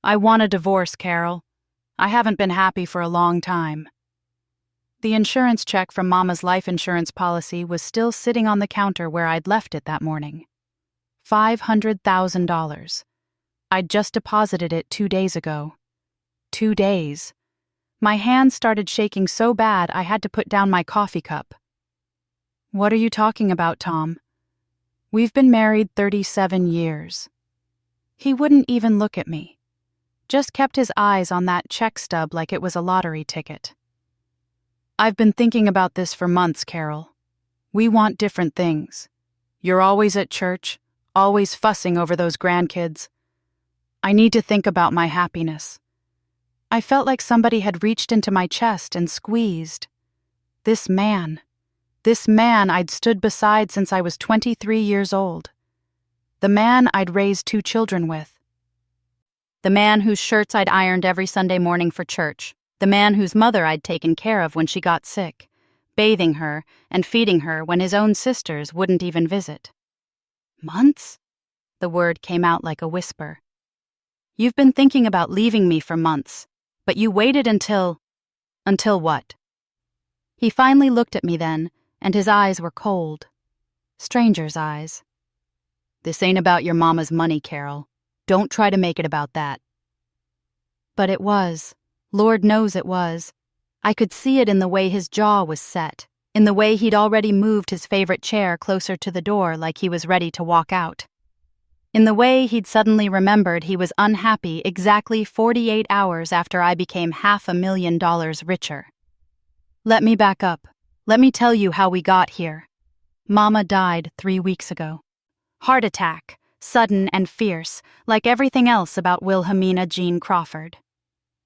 I want a divorce, Carol. I haven't been happy for a long time. The insurance check from Mama's life insurance policy was still sitting on the counter where I'd left it that morning. $500,000. I'd just deposited it 2 days ago. 2 days. My hands started shaking so bad I had to put down my coffee cup. What are you talking about, Tom? We've been married 37 years. He wouldn't even look at me. Just kept his eyes on that check stub like it was a lottery ticket. I've been thinking about this for months, Carol. We want different things. You're always at church, always fussing over those grandkids. I need to think about my happiness. I felt like somebody had reached into my chest and squeezed. This man I'd stood beside since I was 23 years old. The man I'd raised 2 children with. The man whose shirts I'd ironed every Sunday morning for church. The man whose mother I'd taken care of when she got sick, bathing her and feeding her when his own sisters wouldn't even visit. Months? The word came out like a whisper. You've been thinking about leaving me for months, but you waited until what? He finally looked at me then, and his eyes were cold. Stranger's eyes. This ain't about your mama's money, Carol. Don't try to make it about that. But it was. Lord knows it was. I could see it in the way his jaw was set, in the way he'd already moved his favorite chair closer to the door like he was ready to walk out. In the way he'd suddenly remembered he was unhappy exactly 48 hours after I became $500,000 richer. Let me back up. Let me tell you how we got here. Mama died 3 weeks ago. Heart attack, sudden and fierce, like everything else about Wilhelmina Jean Crawford.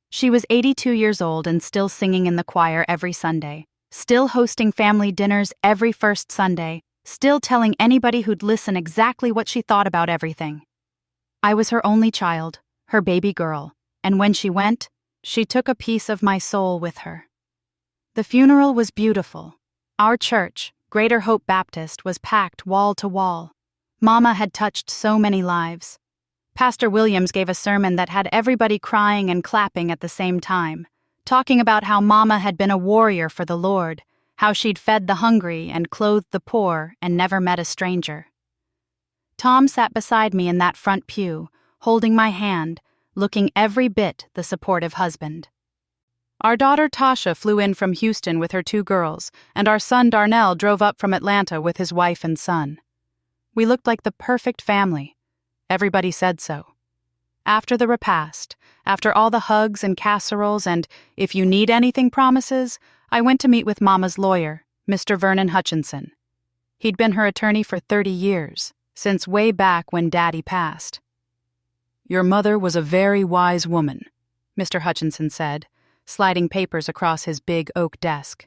She was 82 years old and still singing in the choir every Sunday, still hosting family dinners every first Sunday, still telling anybody who'd listen exactly what she thought about everything. I was her only child, her baby girl, and when she went, she took a piece of my soul with her. The funeral was beautiful. Our church, Greater Hope Baptist, was packed wall to wall. Mama had touched so many lives. Pastor Williams gave a sermon that had everybody crying and clapping at the same time, talking about how Mama had been a warrior for the Lord, how she'd fed the hungry and clothed the poor and never met a stranger. Tom sat beside me in that front pew, holding my hand, looking every bit the supportive husband. Our daughter Tasha flew in from Houston with her 2 girls, and our son Darnell drove up from Atlanta with his wife and son. We looked like the perfect family. Everybody said so. After the repast, after all the hugs and casseroles and if you need anything promises, I went to meet with Mama's lawyer, Mr. Vernon Hutchinson. He'd been her attorney for 30 years, since way back when Daddy passed. Your mother was a very wise woman, Mr. Hutchinson said, sliding papers across his big oak desk.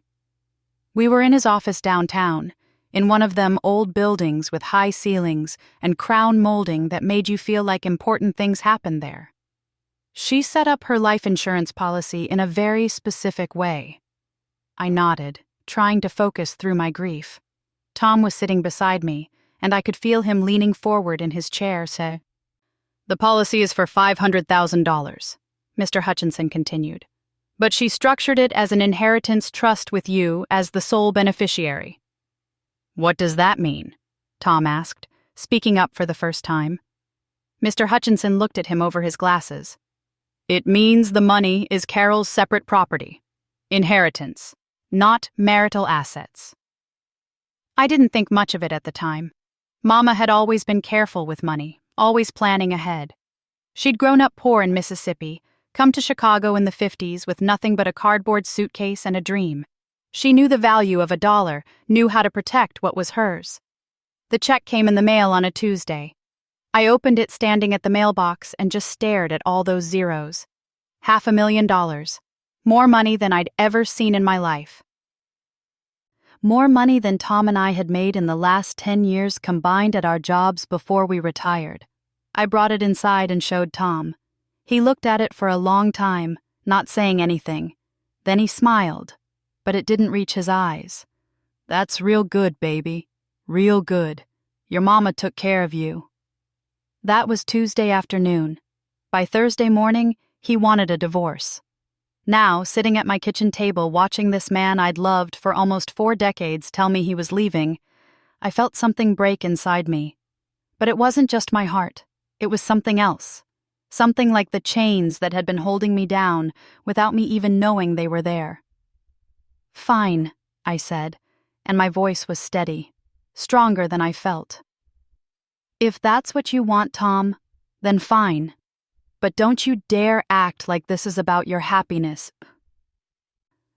We were in his office downtown, in one of them old buildings with high ceilings and crown molding that made you feel like important things happened there. She set up her life insurance policy in a very specific way. I nodded, trying to focus through my grief. Tom was sitting beside me, and I could feel him leaning forward in his chair, say, "The policy is for $500,000, Mr. Hutchinson continued. But she structured it as an inheritance trust with you as the sole beneficiary." "What does that mean?" Tom asked, speaking up for the first time. Mr. Hutchinson looked at him over his glasses. "It means the money is Carol's separate property. Inheritance, not marital assets." I didn't think much of it at the time. Mama had always been careful with money, always planning ahead. She'd grown up poor in Mississippi, come to Chicago in the 50s with nothing but a cardboard suitcase and a dream. She knew the value of $1, knew how to protect what was hers. The check came in the mail on a Tuesday. I opened it standing at the mailbox and just stared at all those zeros. $500,000. More money than I'd ever seen in my life. More money than Tom and I had made in the last 10 years combined at our jobs before we retired. I brought it inside and showed Tom. He looked at it for a long time, not saying anything. Then he smiled, but it didn't reach his eyes. "That's real good, baby. Real good. Your mama took care of you." That was Tuesday afternoon. By Thursday morning, he wanted a divorce. Now, sitting at my kitchen table watching this man I'd loved for almost 4 decades tell me he was leaving, I felt something break inside me. But it wasn't just my heart. It was something else. Something like the chains that had been holding me down without me even knowing they were there. "Fine," I said, and my voice was steady, stronger than I felt. "If that's what you want, Tom, then fine. But don't you dare act like this is about your happiness."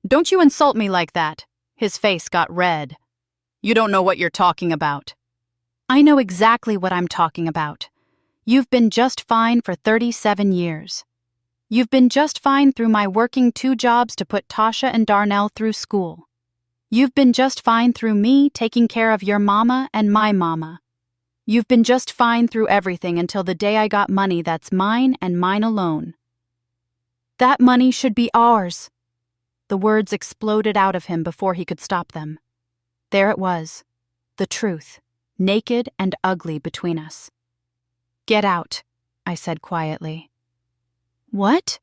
"Don't you insult me like that." His face got red. "You don't know what you're talking about." "I know exactly what I'm talking about. You've been just fine for 37 years. You've been just fine through my working 2 jobs to put Tasha and Darnell through school. You've been just fine through me taking care of your mama and my mama. You've been just fine through everything until the day I got money that's mine and mine alone. That money should be ours." The words exploded out of him before he could stop them. There it was, the truth, naked and ugly between us. "Get out," I said quietly. "What?"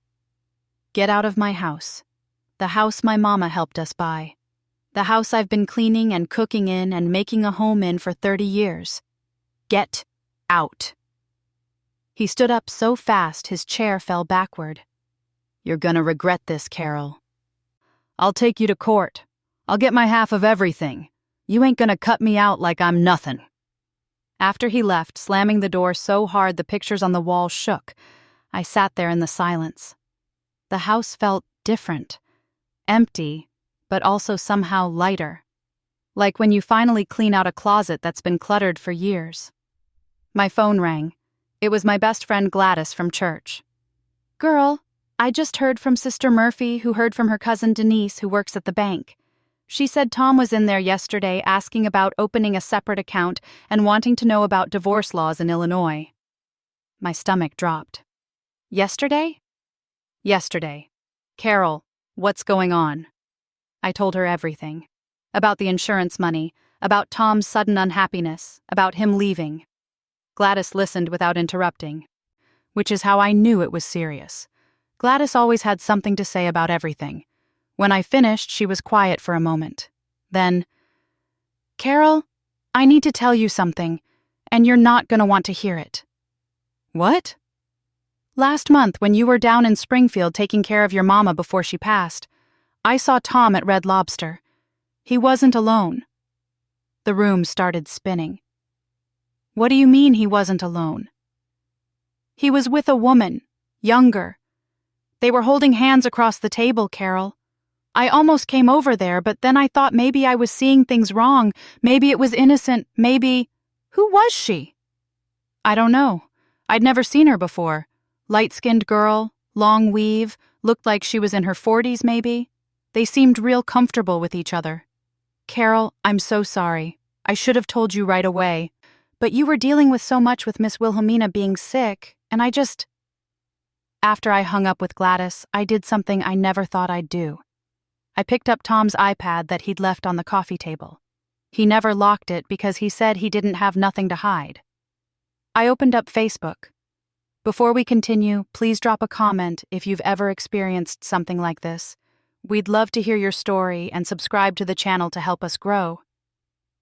"Get out of my house. The house my mama helped us buy. The house I've been cleaning and cooking in and making a home in for 30 years. Get out." He stood up so fast his chair fell backward. "You're gonna regret this, Carol. I'll take you to court. I'll get my half of everything. You ain't gonna cut me out like I'm nothing." After he left, slamming the door so hard the pictures on the wall shook, I sat there in the silence. The house felt different. Empty, but also somehow lighter. Like when you finally clean out a closet that's been cluttered for years. My phone rang. It was my best friend Gladys from church. "Girl, I just heard from Sister Murphy, who heard from her cousin Denise, who works at the bank. She said Tom was in there yesterday asking about opening a separate account and wanting to know about divorce laws in Illinois." My stomach dropped. "Yesterday?" "Yesterday. Carol, what's going on?" I told her everything. About the insurance money, about Tom's sudden unhappiness, about him leaving. Gladys listened without interrupting, which is how I knew it was serious. Gladys always had something to say about everything. When I finished, she was quiet for a moment. Then, "Carol, I need to tell you something, and you're not going to want to hear it." "What?" "Last month, when you were down in Springfield taking care of your mama before she passed, I saw Tom at Red Lobster. He wasn't alone." The room started spinning. "What do you mean he wasn't alone?" "He was with a woman, younger. They were holding hands across the table, Carol. I almost came over there, but then I thought maybe I was seeing things wrong. Maybe it was innocent. Maybe—" "Who was she?" "I don't know. I'd never seen her before. Light-skinned girl, long weave, looked like she was in her 40s maybe. They seemed real comfortable with each other. Carol, I'm so sorry. I should have told you right away. But you were dealing with so much with Miss Wilhelmina being sick, and I just—" After I hung up with Gladys, I did something I never thought I'd do. I picked up Tom's iPad that he'd left on the coffee table. He never locked it because he said he didn't have nothing to hide. I opened up Facebook. Before we continue, please drop a comment if you've ever experienced something like this. We'd love to hear your story and subscribe to the channel to help us grow.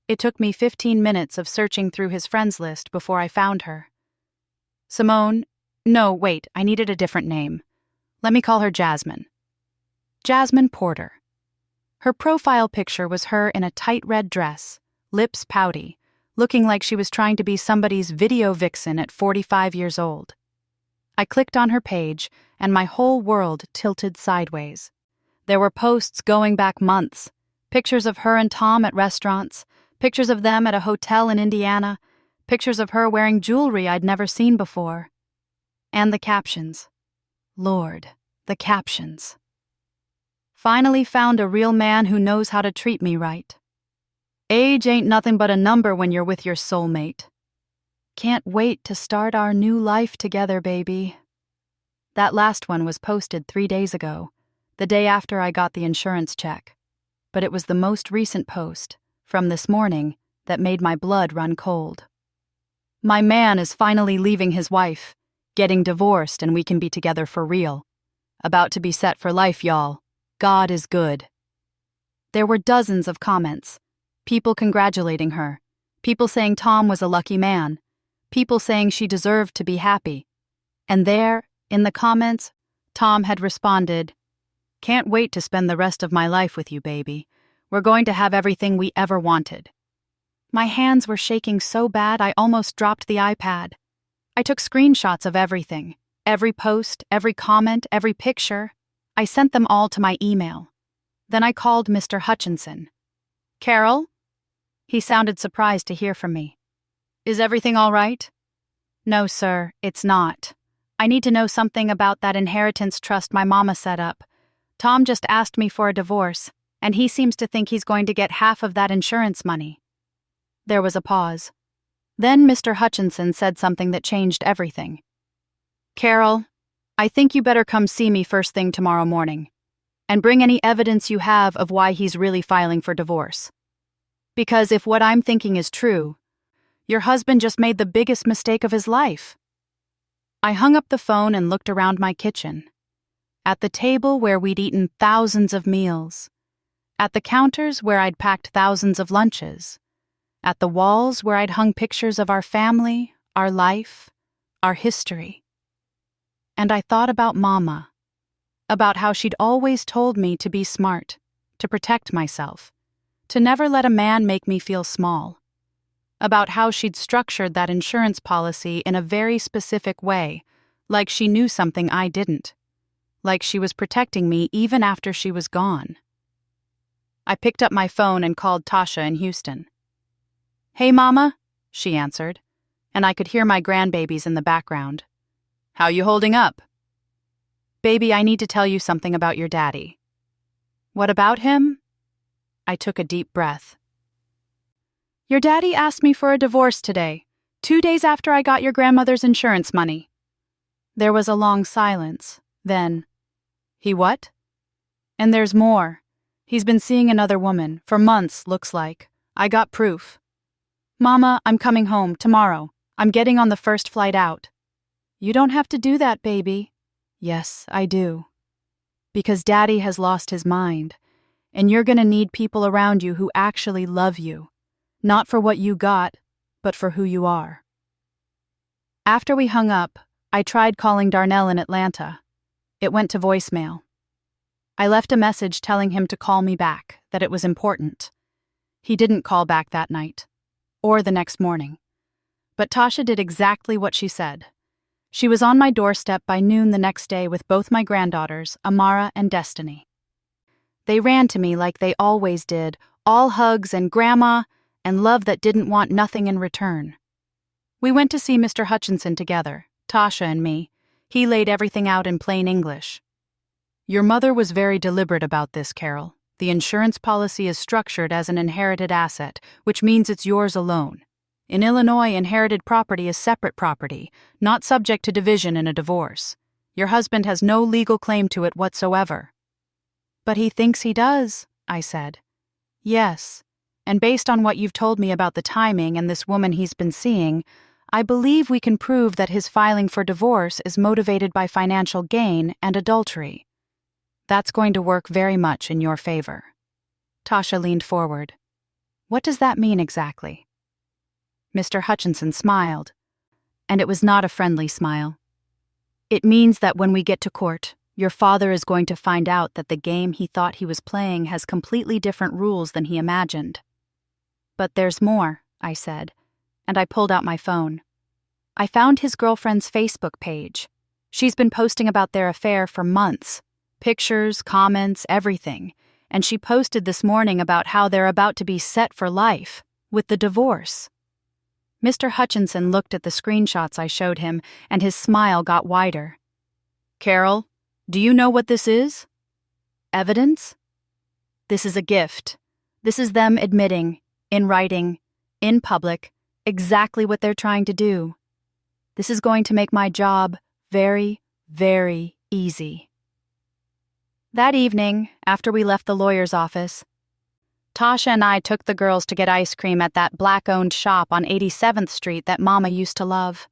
It took me 15 minutes of searching through his friends list before I found her. Simone— no, wait, I needed a different name. Let me call her Jasmine. Jasmine Porter. Her profile picture was her in a tight red dress, lips pouty, looking like she was trying to be somebody's video vixen at 45 years old. I clicked on her page, and my whole world tilted sideways. There were posts going back months, pictures of her and Tom at restaurants, pictures of them at a hotel in Indiana, pictures of her wearing jewelry I'd never seen before. And the captions. Lord, the captions. Finally found a real man who knows how to treat me right. Age ain't nothing but a number when you're with your soulmate. Can't wait to start our new life together, baby. That last one was posted 3 days ago, the day after I got the insurance check. But it was the most recent post, from this morning, that made my blood run cold. My man is finally leaving his wife. Getting divorced and we can be together for real. About to be set for life, y'all. God is good. There were dozens of comments. People congratulating her. People saying Tom was a lucky man. People saying she deserved to be happy. And there, in the comments, Tom had responded, "Can't wait to spend the rest of my life with you, baby. We're going to have everything we ever wanted." My hands were shaking so bad I almost dropped the iPad. I took screenshots of everything. Every post, every comment, every picture. I sent them all to my email. Then I called Mr. Hutchinson. "Carol?" He sounded surprised to hear from me. "Is everything all right?" "No, sir, it's not. I need to know something about that inheritance trust my mama set up. Tom just asked me for a divorce, and he seems to think he's going to get half of that insurance money." There was a pause. Then Mr. Hutchinson said something that changed everything. "Carol, I think you better come see me first thing tomorrow morning, and bring any evidence you have of why he's really filing for divorce. Because if what I'm thinking is true, your husband just made the biggest mistake of his life." I hung up the phone and looked around my kitchen. At the table where we'd eaten thousands of meals. At the counters where I'd packed thousands of lunches. At the walls where I'd hung pictures of our family, our life, our history. And I thought about Mama. About how she'd always told me to be smart, to protect myself, to never let a man make me feel small. About how she'd structured that insurance policy in a very specific way, like she knew something I didn't. Like she was protecting me even after she was gone. I picked up my phone and called Tasha in Houston. "Hey, Mama," she answered, and I could hear my grandbabies in the background. "How you holding up?" "Baby, I need to tell you something about your daddy." "What about him?" I took a deep breath. "Your daddy asked me for a divorce today, 2 days after I got your grandmother's insurance money." There was a long silence. Then, "He what?" "And there's more. He's been seeing another woman, for months, looks like. I got proof." "Mama, I'm coming home, tomorrow. I'm getting on the first flight out." "You don't have to do that, baby." "Yes, I do. Because Daddy has lost his mind, and you're gonna need people around you who actually love you. Not for what you got, but for who you are." After we hung up, I tried calling Darnell in Atlanta. It went to voicemail. I left a message telling him to call me back, that it was important. He didn't call back that night, or the next morning. But Tasha did exactly what she said. She was on my doorstep by noon the next day with both my granddaughters, Amara and Destiny. They ran to me like they always did, all hugs and grandma, and love that didn't want nothing in return. We went to see Mr. Hutchinson together, Tasha and me. He laid everything out in plain English. "Your mother was very deliberate about this, Carol. The insurance policy is structured as an inherited asset, which means it's yours alone. In Illinois, inherited property is separate property, not subject to division in a divorce. Your husband has no legal claim to it whatsoever." "But he thinks he does," I said. "Yes. And based on what you've told me about the timing and this woman he's been seeing, I believe we can prove that his filing for divorce is motivated by financial gain and adultery. That's going to work very much in your favor." Tasha leaned forward. "What does that mean exactly?" Mr. Hutchinson smiled, and it was not a friendly smile. "It means that when we get to court, your father is going to find out that the game he thought he was playing has completely different rules than he imagined." "But there's more," I said, and I pulled out my phone. I found his girlfriend's Facebook page. She's been posting about their affair for months. Pictures, comments, everything. And she posted this morning about how they're about to be set for life, with the divorce. Mr. Hutchinson looked at the screenshots I showed him, and his smile got wider. "Carol, do you know what this is?" "Evidence?" "This is a gift. This is them admitting, in writing, in public, exactly what they're trying to do. This is going to make my job very, very easy." That evening, after we left the lawyer's office, Tasha and I took the girls to get ice cream at that black-owned shop on 87th Street that Mama used to love.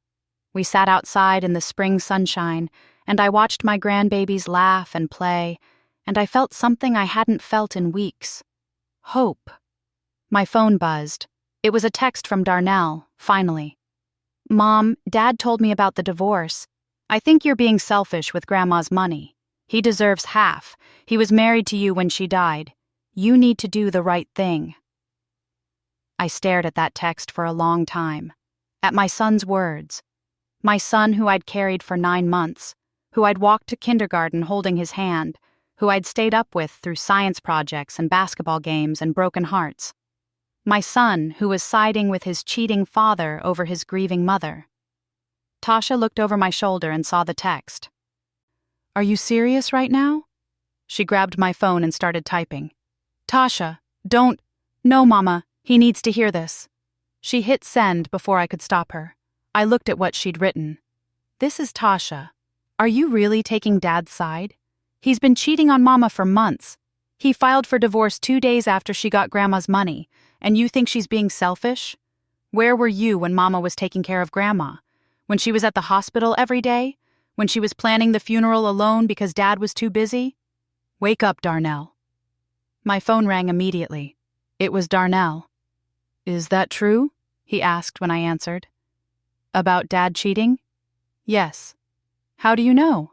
We sat outside in the spring sunshine, and I watched my grandbabies laugh and play, and I felt something I hadn't felt in weeks. Hope. My phone buzzed. It was a text from Darnell, finally. "Mom, Dad told me about the divorce. I think you're being selfish with Grandma's money. He deserves half. He was married to you when she died. You need to do the right thing." I stared at that text for a long time. At my son's words. My son who I'd carried for 9 months, who I'd walked to kindergarten holding his hand, who I'd stayed up with through science projects and basketball games and broken hearts. My son who was siding with his cheating father over his grieving mother. Tasha looked over my shoulder and saw the text. "Are you serious right now?" She grabbed my phone and started typing. "Tasha, don't. No, Mama, he needs to hear this." She hit send before I could stop her. I looked at what she'd written. "This is Tasha. Are you really taking Dad's side? He's been cheating on Mama for months. He filed for divorce 2 days after she got Grandma's money, and you think she's being selfish? Where were you when Mama was taking care of Grandma? When she was at the hospital every day? When she was planning the funeral alone because Dad was too busy? Wake up, Darnell." My phone rang immediately. It was Darnell. "Is that true?" he asked when I answered. "About Dad cheating?" "Yes." "How do you know?"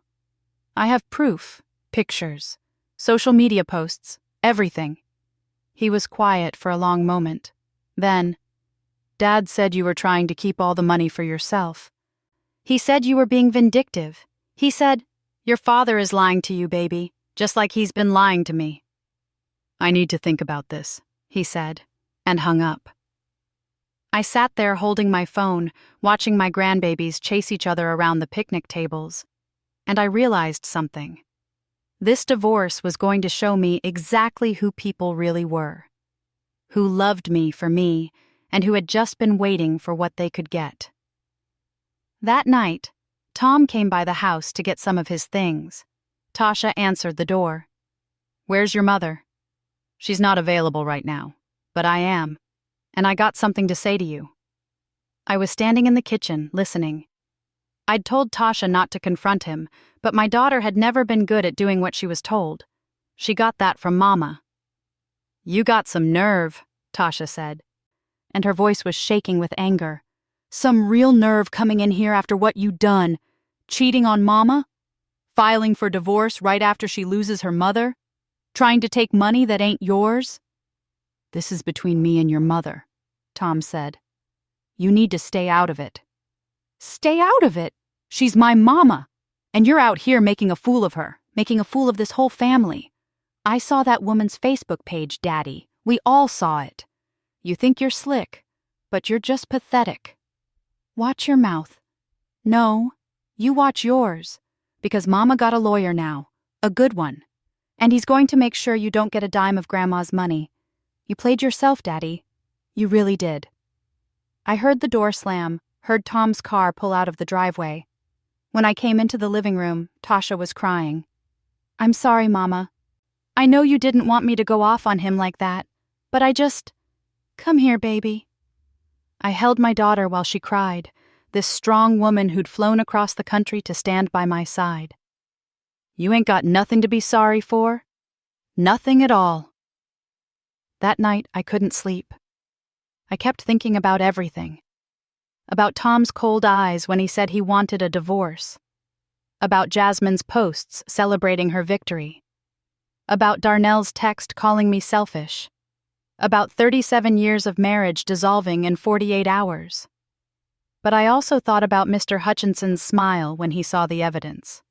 "I have proof, pictures, social media posts, everything." He was quiet for a long moment. Then, "Dad said you were trying to keep all the money for yourself. He said you were being vindictive. He said, 'Your father is lying to you, baby, just like he's been lying to me.'" "I need to think about this," he said, and hung up. I sat there holding my phone, watching my grandbabies chase each other around the picnic tables, and I realized something. This divorce was going to show me exactly who people really were. Who loved me for me, and who had just been waiting for what they could get. That night, Tom came by the house to get some of his things. Tasha answered the door. "Where's your mother?" "She's not available right now, but I am. And I got something to say to you." I was standing in the kitchen, listening. I'd told Tasha not to confront him, but my daughter had never been good at doing what she was told. She got that from Mama. "You got some nerve," Tasha said, and her voice was shaking with anger. "Some real nerve coming in here after what you done. Cheating on Mama? Filing for divorce right after she loses her mother? Trying to take money that ain't yours?" "This is between me and your mother," Tom said. "You need to stay out of it." "Stay out of it? She's my Mama. And you're out here making a fool of her, making a fool of this whole family. I saw that woman's Facebook page, Daddy. We all saw it. You think you're slick, but you're just pathetic. Watch your mouth. No, you watch yours, because Mama got a lawyer now, a good one. And he's going to make sure you don't get a dime of Grandma's money. You played yourself, Daddy. You really did." I heard the door slam, heard Tom's car pull out of the driveway. When I came into the living room, Tasha was crying. "I'm sorry, Mama. I know you didn't want me to go off on him like that, but I just... Come here, baby." I held my daughter while she cried, this strong woman who'd flown across the country to stand by my side. "You ain't got nothing to be sorry for. Nothing at all." That night, I couldn't sleep. I kept thinking about everything. About Tom's cold eyes when he said he wanted a divorce. About Jasmine's posts celebrating her victory. About Darnell's text calling me selfish. About 37 years of marriage dissolving in 48 hours. But I also thought about Mr. Hutchinson's smile when he saw the evidence.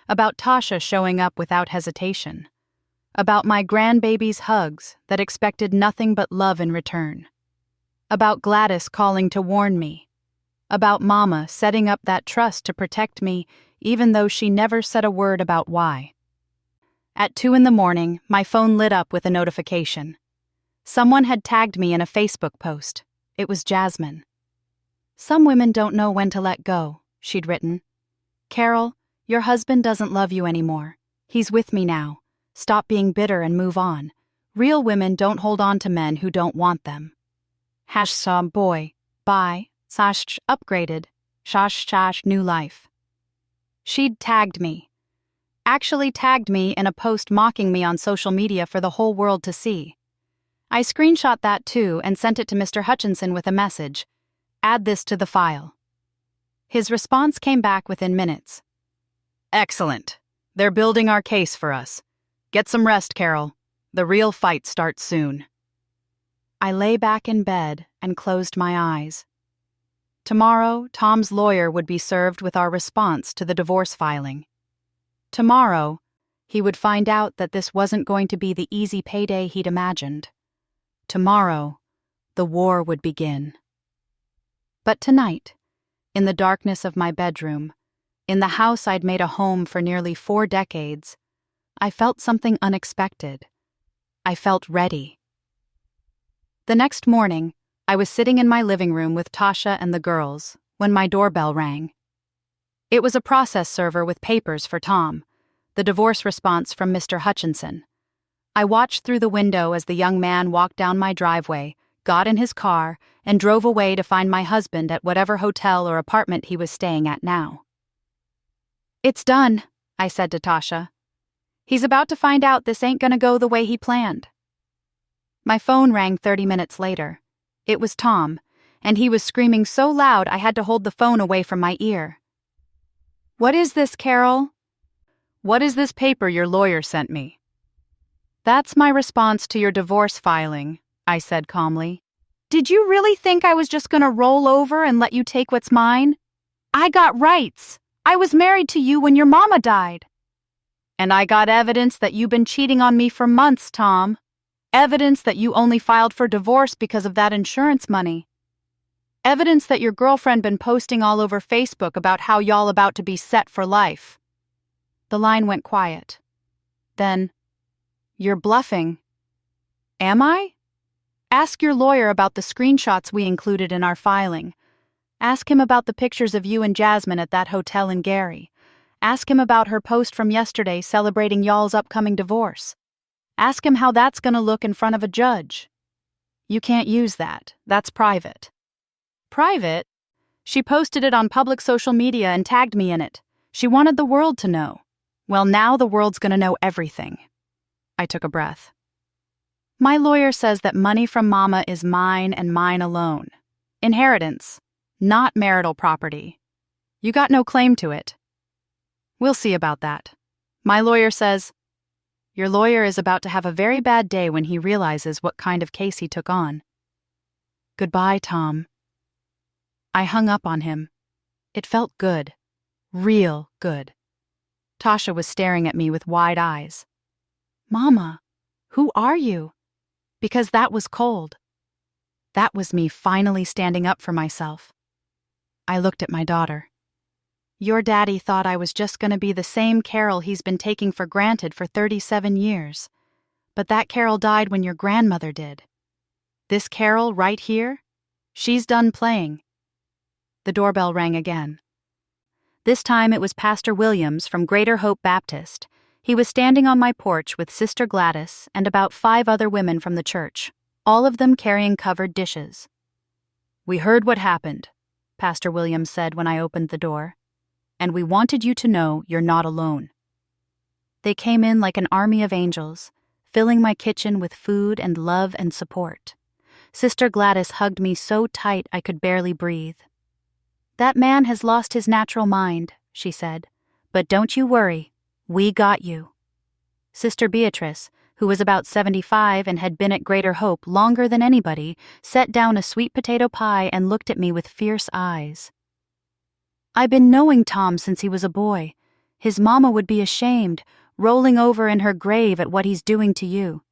About Tasha showing up without hesitation. About my grandbaby's hugs that expected nothing but love in return. About Gladys calling to warn me. About Mama setting up that trust to protect me even though she never said a word about why. At 2 a.m, my phone lit up with a notification. Someone had tagged me in a Facebook post. It was Jasmine. "Some women don't know when to let go," she'd written. "Carol, your husband doesn't love you anymore. He's with me now. Stop being bitter and move on. Real women don't hold on to men who don't want them." #boy, bye, / upgraded. Shash new life. She'd tagged me. Actually tagged me in a post mocking me on social media for the whole world to see. I screenshot that too and sent it to Mr. Hutchinson with a message. Add this to the file. His response came back within minutes. Excellent. They're building our case for us. Get some rest, Carol. The real fight starts soon. I lay back in bed and closed my eyes. Tomorrow, Tom's lawyer would be served with our response to the divorce filing. Tomorrow, he would find out that this wasn't going to be the easy payday he'd imagined. Tomorrow, the war would begin. But tonight, in the darkness of my bedroom, in the house I'd made a home for nearly 4 decades, I felt something unexpected. I felt ready. The next morning, I was sitting in my living room with Tasha and the girls when my doorbell rang. It was a process server with papers for Tom, the divorce response from Mr. Hutchinson. I watched through the window as the young man walked down my driveway, got in his car, and drove away to find my husband at whatever hotel or apartment he was staying at now. It's done, I said to Tasha. He's about to find out this ain't gonna go the way he planned. My phone rang 30 minutes later. It was Tom, and he was screaming so loud I had to hold the phone away from my ear. What is this, Carol? What is this paper your lawyer sent me? That's my response to your divorce filing, I said calmly. Did you really think I was just gonna roll over and let you take what's mine? I got rights. I was married to you when your mama died. And I got evidence that you've been cheating on me for months, Tom. Evidence that you only filed for divorce because of that insurance money. Evidence that your girlfriend been posting all over Facebook about how y'all about to be set for life. The line went quiet. Then, you're bluffing. Am I? Ask your lawyer about the screenshots we included in our filing. Ask him about the pictures of you and Jasmine at that hotel in Gary. Ask him about her post from yesterday celebrating y'all's upcoming divorce. Ask him how that's gonna look in front of a judge. You can't use that. That's private. Private? She posted it on public social media and tagged me in it. She wanted the world to know. Well, now the world's gonna know everything. I took a breath. My lawyer says that money from Mama is mine and mine alone. Inheritance, not marital property. You got no claim to it. We'll see about that. My lawyer says, your lawyer is about to have a very bad day when he realizes what kind of case he took on. Goodbye, Tom. I hung up on him. It felt good. Real good. Tasha was staring at me with wide eyes. Mama, who are you? Because that was cold. That was me finally standing up for myself. I looked at my daughter. Your daddy thought I was just going to be the same Carol he's been taking for granted for 37 years. But that Carol died when your grandmother did. This Carol right here, she's done playing. The doorbell rang again. This time it was Pastor Williams from Greater Hope Baptist. He was standing on my porch with Sister Gladys and about 5 other women from the church, all of them carrying covered dishes. We heard what happened, Pastor Williams said when I opened the door. And we wanted you to know you're not alone. They came in like an army of angels, filling my kitchen with food and love and support. Sister Gladys hugged me so tight I could barely breathe. That man has lost his natural mind, she said. But don't you worry, we got you. Sister Beatrice, who was about 75 and had been at Greater Hope longer than anybody, set down a sweet potato pie and looked at me with fierce eyes. I've been knowing Tom since he was a boy. His mama would be ashamed, rolling over in her grave at what he's doing to you.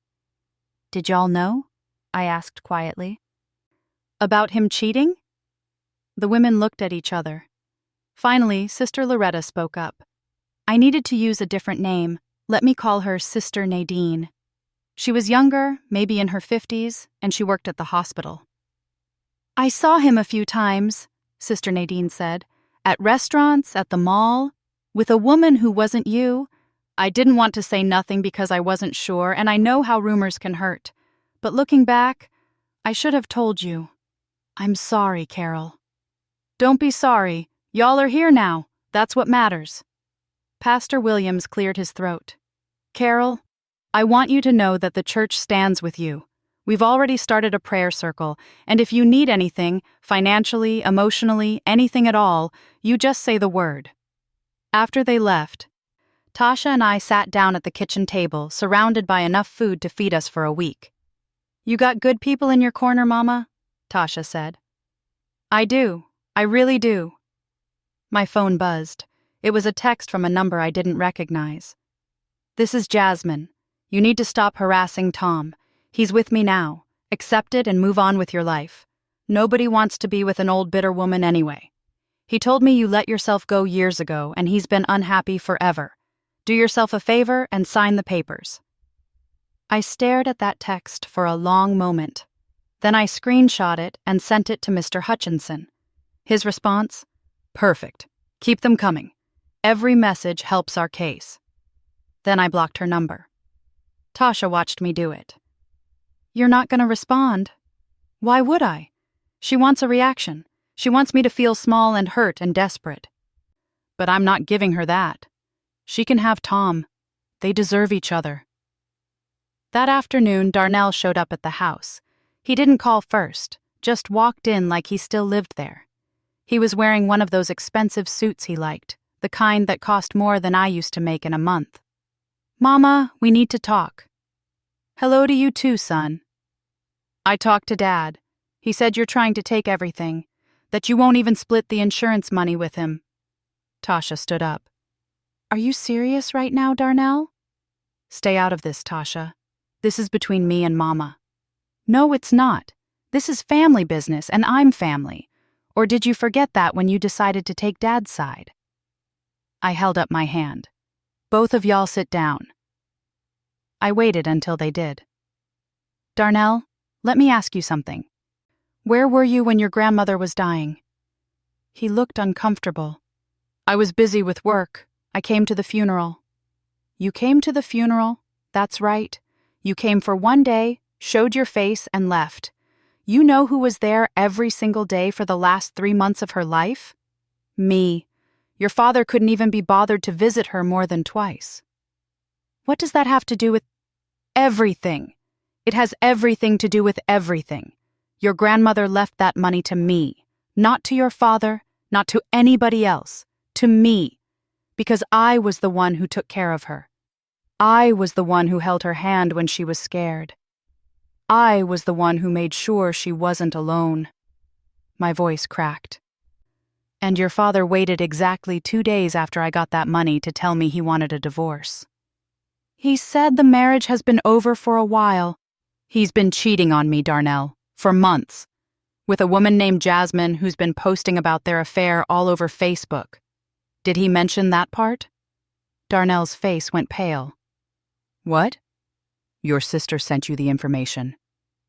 Did y'all know? I asked quietly. About him cheating? The women looked at each other. Finally, Sister Loretta spoke up. I needed to use a different name. Let me call her Sister Nadine. She was younger, maybe in her 50s, and she worked at the hospital. I saw him a few times, Sister Nadine said. At restaurants, at the mall, with a woman who wasn't you. I didn't want to say nothing because I wasn't sure, and I know how rumors can hurt. But looking back, I should have told you. I'm sorry, Carol. Don't be sorry. Y'all are here now. That's what matters. Pastor Williams cleared his throat. Carol, I want you to know that the church stands with you. We've already started a prayer circle, and if you need anything, financially, emotionally, anything at all, you just say the word. After they left, Tasha and I sat down at the kitchen table, surrounded by enough food to feed us for a week. You got good people in your corner, Mama? Tasha said. I do. I really do. My phone buzzed. It was a text from a number I didn't recognize. This is Jasmine. You need to stop harassing Tom. He's with me now. Accept it and move on with your life. Nobody wants to be with an old bitter woman anyway. He told me you let yourself go years ago and he's been unhappy forever. Do yourself a favor and sign the papers. I stared at that text for a long moment. Then I screenshot it and sent it to Mr. Hutchinson. His response? Perfect. Keep them coming. Every message helps our case. Then I blocked her number. Tasha watched me do it. You're not going to respond? Why would I? She wants a reaction. She wants me to feel small and hurt and desperate. But I'm not giving her that. She can have Tom. They deserve each other. That afternoon, Darnell showed up at the house. He didn't call first, just walked in like he still lived there. He was wearing one of those expensive suits he liked, the kind that cost more than I used to make in a month. Mama, we need to talk. Hello to you too, son. I talked to Dad. He said you're trying to take everything, that you won't even split the insurance money with him. Tasha stood up. Are you serious right now, Darnell? Stay out of this, Tasha. This is between me and Mama. No, it's not. This is family business, and I'm family. Or did you forget that when you decided to take Dad's side? I held up my hand. Both of y'all sit down. I waited until they did. Darnell, let me ask you something. Where were you when your grandmother was dying? He looked uncomfortable. I was busy with work. I came to the funeral. You came to the funeral? That's right. You came for one day, showed your face, and left. You know who was there every single day for the last 3 months of her life? Me. Your father couldn't even be bothered to visit her more than twice. What does that have to do with everything? It has everything to do with everything. Your grandmother left that money to me, not to your father, not to anybody else, to me, because I was the one who took care of her. I was the one who held her hand when she was scared. I was the one who made sure she wasn't alone. My voice cracked. And your father waited exactly 2 days after I got that money to tell me he wanted a divorce. He said the marriage has been over for a while. He's been cheating on me, Darnell, for months, with a woman named Jasmine who's been posting about their affair all over Facebook. Did he mention that part? Darnell's face went pale. What? Your sister sent you the information.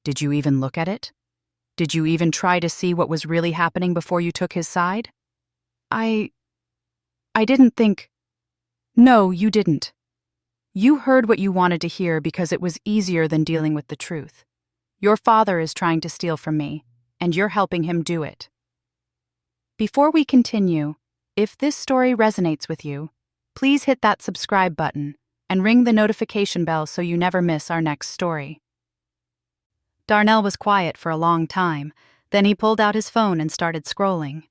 Did you even look at it? Did you even try to see what was really happening before you took his side? I didn't think... No, you didn't. You heard what you wanted to hear because it was easier than dealing with the truth. Your father is trying to steal from me, and you're helping him do it. Before we continue, if this story resonates with you, please hit that subscribe button and ring the notification bell so you never miss our next story. Darnell was quiet for a long time, then he pulled out his phone and started scrolling.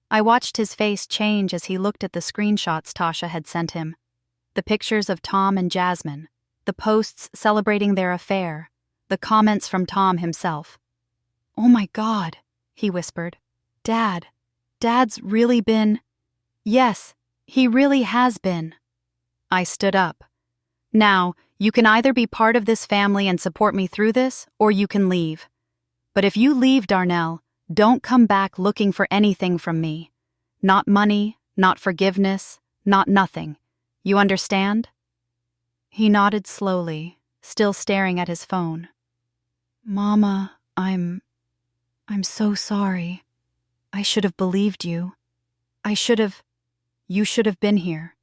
I watched his face change as he looked at the screenshots Tasha had sent him. The pictures of Tom and Jasmine, the posts celebrating their affair, the comments from Tom himself. Oh my God, he whispered. Dad's really been... Yes, he really has been. I stood up. Now, you can either be part of this family and support me through this, or you can leave. But if you leave, Darnell, don't come back looking for anything from me. Not money, not forgiveness, not nothing. You understand? He nodded slowly, still staring at his phone. Mama, I'm so sorry. I should have believed you. You should have been here.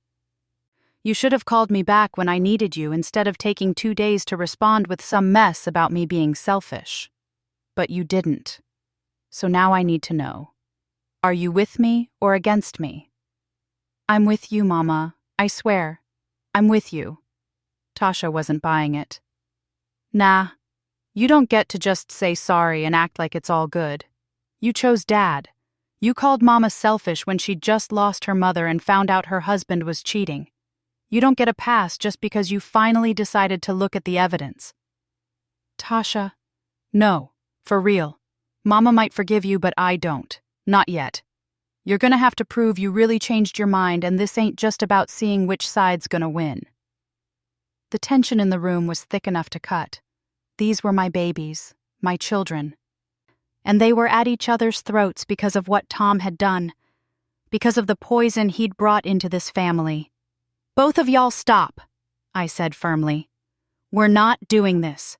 You should have called me back when I needed you instead of taking 2 days to respond with some mess about me being selfish. But you didn't. So now I need to know. Are you with me or against me? I'm with you, Mama. I swear. I'm with you. Tasha wasn't buying it. Nah, you don't get to just say sorry and act like it's all good. You chose Dad. You called Mama selfish when she'd just lost her mother and found out her husband was cheating. You don't get a pass just because you finally decided to look at the evidence. Tasha, no, for real. Mama might forgive you, but I don't. Not yet. You're gonna have to prove you really changed your mind, and this ain't just about seeing which side's gonna win. The tension in the room was thick enough to cut. These were my babies, my children. And they were at each other's throats because of what Tom had done, because of the poison he'd brought into this family. Both of y'all stop, I said firmly. We're not doing this.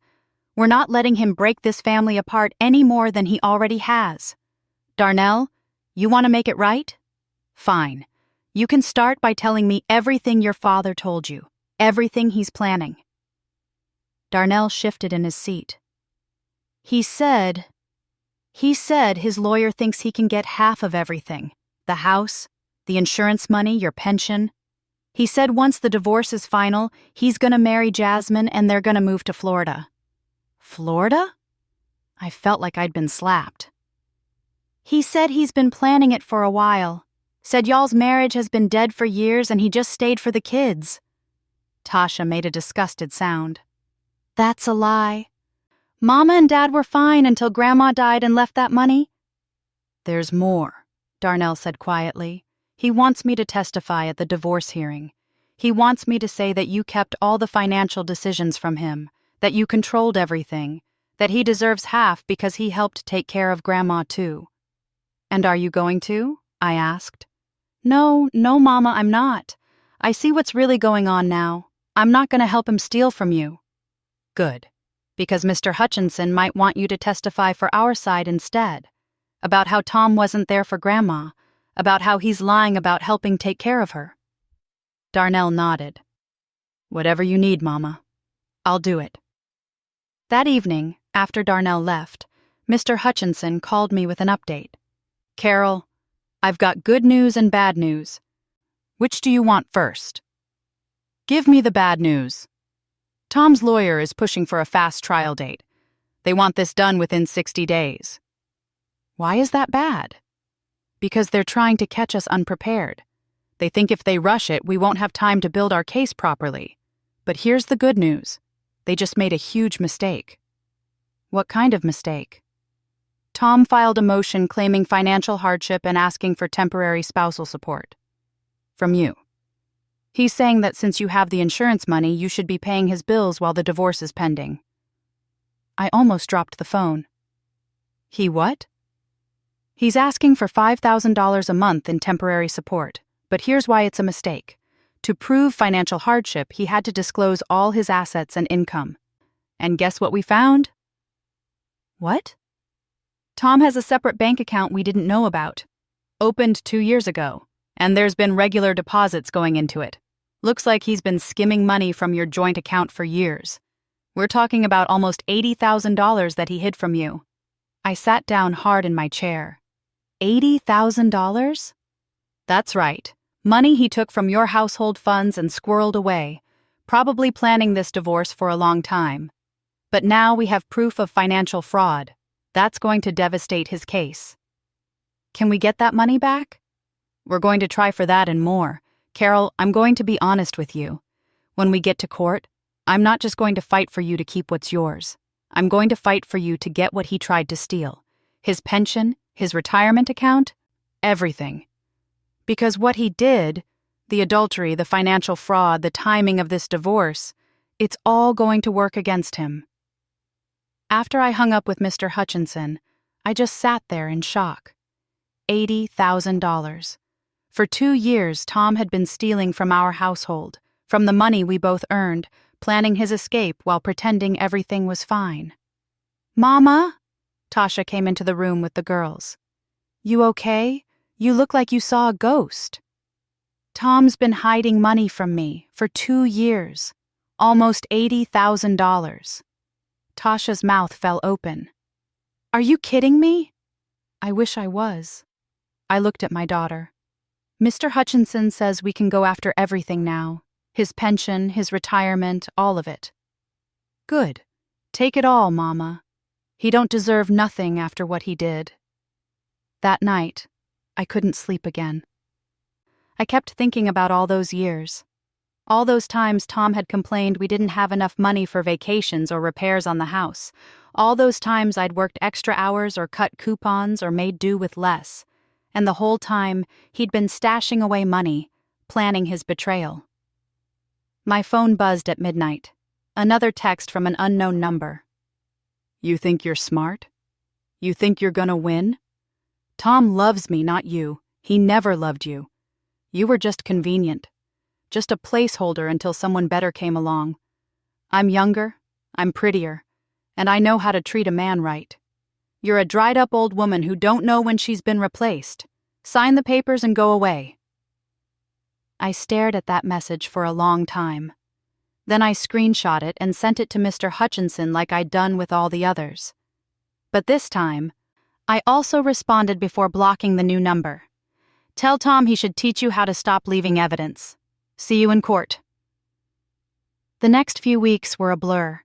We're not letting him break this family apart any more than he already has. Darnell, you want to make it right? Fine. You can start by telling me everything your father told you, everything he's planning. Darnell shifted in his seat. He said his lawyer thinks he can get half of everything. The house, the insurance money, your pension. He said once the divorce is final, he's gonna marry Jasmine and they're gonna move to Florida. Florida? I felt like I'd been slapped. He said he's been planning it for a while. Said y'all's marriage has been dead for years and he just stayed for the kids. Tasha made a disgusted sound. That's a lie. Mama and Dad were fine until Grandma died and left that money. There's more, Darnell said quietly. He wants me to testify at the divorce hearing. He wants me to say that you kept all the financial decisions from him, that you controlled everything, that he deserves half because he helped take care of Grandma too. And are you going to? I asked. No, Mama, I'm not. I see what's really going on now. I'm not going to help him steal from you. Good, because Mr. Hutchinson might want you to testify for our side instead, about how Tom wasn't there for Grandma, about how he's lying about helping take care of her. Darnell nodded. Whatever you need, Mama. I'll do it. That evening, after Darnell left, Mr. Hutchinson called me with an update. Carol, I've got good news and bad news. Which do you want first? Give me the bad news. Tom's lawyer is pushing for a fast trial date. They want this done within 60 days. Why is that bad? Because they're trying to catch us unprepared. They think if they rush it, we won't have time to build our case properly. But here's the good news. They just made a huge mistake. What kind of mistake? Tom filed a motion claiming financial hardship and asking for temporary spousal support. From you. He's saying that since you have the insurance money, you should be paying his bills while the divorce is pending. I almost dropped the phone. He what? He's asking for $5,000 a month in temporary support, but here's why it's a mistake. To prove financial hardship, he had to disclose all his assets and income. And guess what we found? What? Tom has a separate bank account we didn't know about. Opened 2 years ago, and there's been regular deposits going into it. Looks like he's been skimming money from your joint account for years. We're talking about almost $80,000 that he hid from you. I sat down hard in my chair. $80,000? That's right. Money he took from your household funds and squirreled away, probably planning this divorce for a long time. But now we have proof of financial fraud. That's going to devastate his case. Can we get that money back? We're going to try for that and more. Carol, I'm going to be honest with you. When we get to court, I'm not just going to fight for you to keep what's yours. I'm going to fight for you to get what he tried to steal. His pension, his retirement account, everything. Because what he did, the adultery, the financial fraud, the timing of this divorce, it's all going to work against him. After I hung up with Mr. Hutchinson, I just sat there in shock. $80,000. For 2 years, Tom had been stealing from our household, from the money we both earned, planning his escape while pretending everything was fine. Mama? Tasha came into the room with the girls. You okay? You look like you saw a ghost. Tom's been hiding money from me for 2 years. Almost $80,000. Tasha's mouth fell open. Are you kidding me? I wish I was. I looked at my daughter. Mr. Hutchinson says we can go after everything now. His pension, his retirement, all of it. Good. Take it all, Mama. He don't deserve nothing after what he did. That night, I couldn't sleep again. I kept thinking about all those years. All those times Tom had complained we didn't have enough money for vacations or repairs on the house. All those times I'd worked extra hours or cut coupons or made do with less. And the whole time, he'd been stashing away money, planning his betrayal. My phone buzzed at midnight. Another text from an unknown number. You think you're smart? You think you're gonna win? Tom loves me, not you. He never loved you. You were just convenient. Just a placeholder until someone better came along. I'm younger, I'm prettier, and I know how to treat a man right. You're a dried-up old woman who don't know when she's been replaced. Sign the papers and go away. I stared at that message for a long time. Then I screenshot it and sent it to Mr. Hutchinson like I'd done with all the others. But this time, I also responded before blocking the new number. Tell Tom he should teach you how to stop leaving evidence. See you in court. The next few weeks were a blur.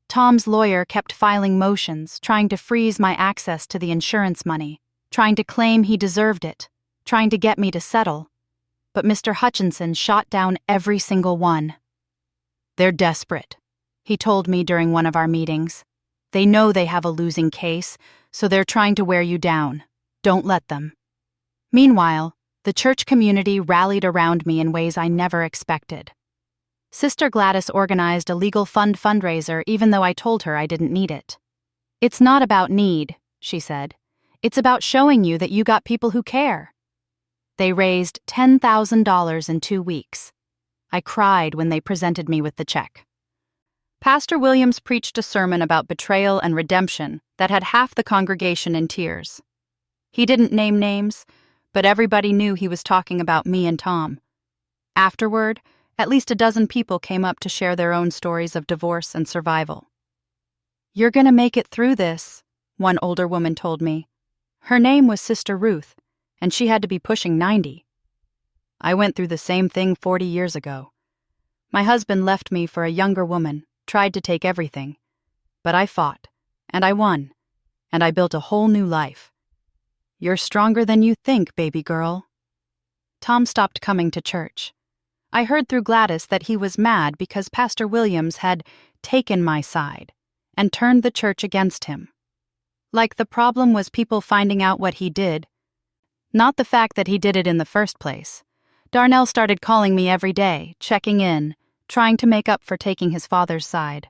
Tom's lawyer kept filing motions, trying to freeze my access to the insurance money, trying to claim he deserved it, trying to get me to settle. But Mr. Hutchinson shot down every single one. They're desperate, he told me during one of our meetings. They know they have a losing case, so they're trying to wear you down. Don't let them. Meanwhile, the church community rallied around me in ways I never expected. Sister Gladys organized a legal fund fundraiser even though I told her I didn't need it. It's not about need, she said. It's about showing you that you got people who care. They raised $10,000 in 2 weeks. I cried when they presented me with the check. Pastor Williams preached a sermon about betrayal and redemption that had half the congregation in tears. He didn't name names, but everybody knew he was talking about me and Tom. Afterward, at least a dozen people came up to share their own stories of divorce and survival. You're gonna make it through this, one older woman told me. Her name was Sister Ruth, and she had to be pushing 90. I went through the same thing 40 years ago. My husband left me for a younger woman, tried to take everything. But I fought, and I won, and I built a whole new life. You're stronger than you think, baby girl. Tom stopped coming to church. I heard through Gladys that he was mad because Pastor Williams had taken my side and turned the church against him. Like the problem was people finding out what he did, not the fact that he did it in the first place. Darnell started calling me every day, checking in, trying to make up for taking his father's side.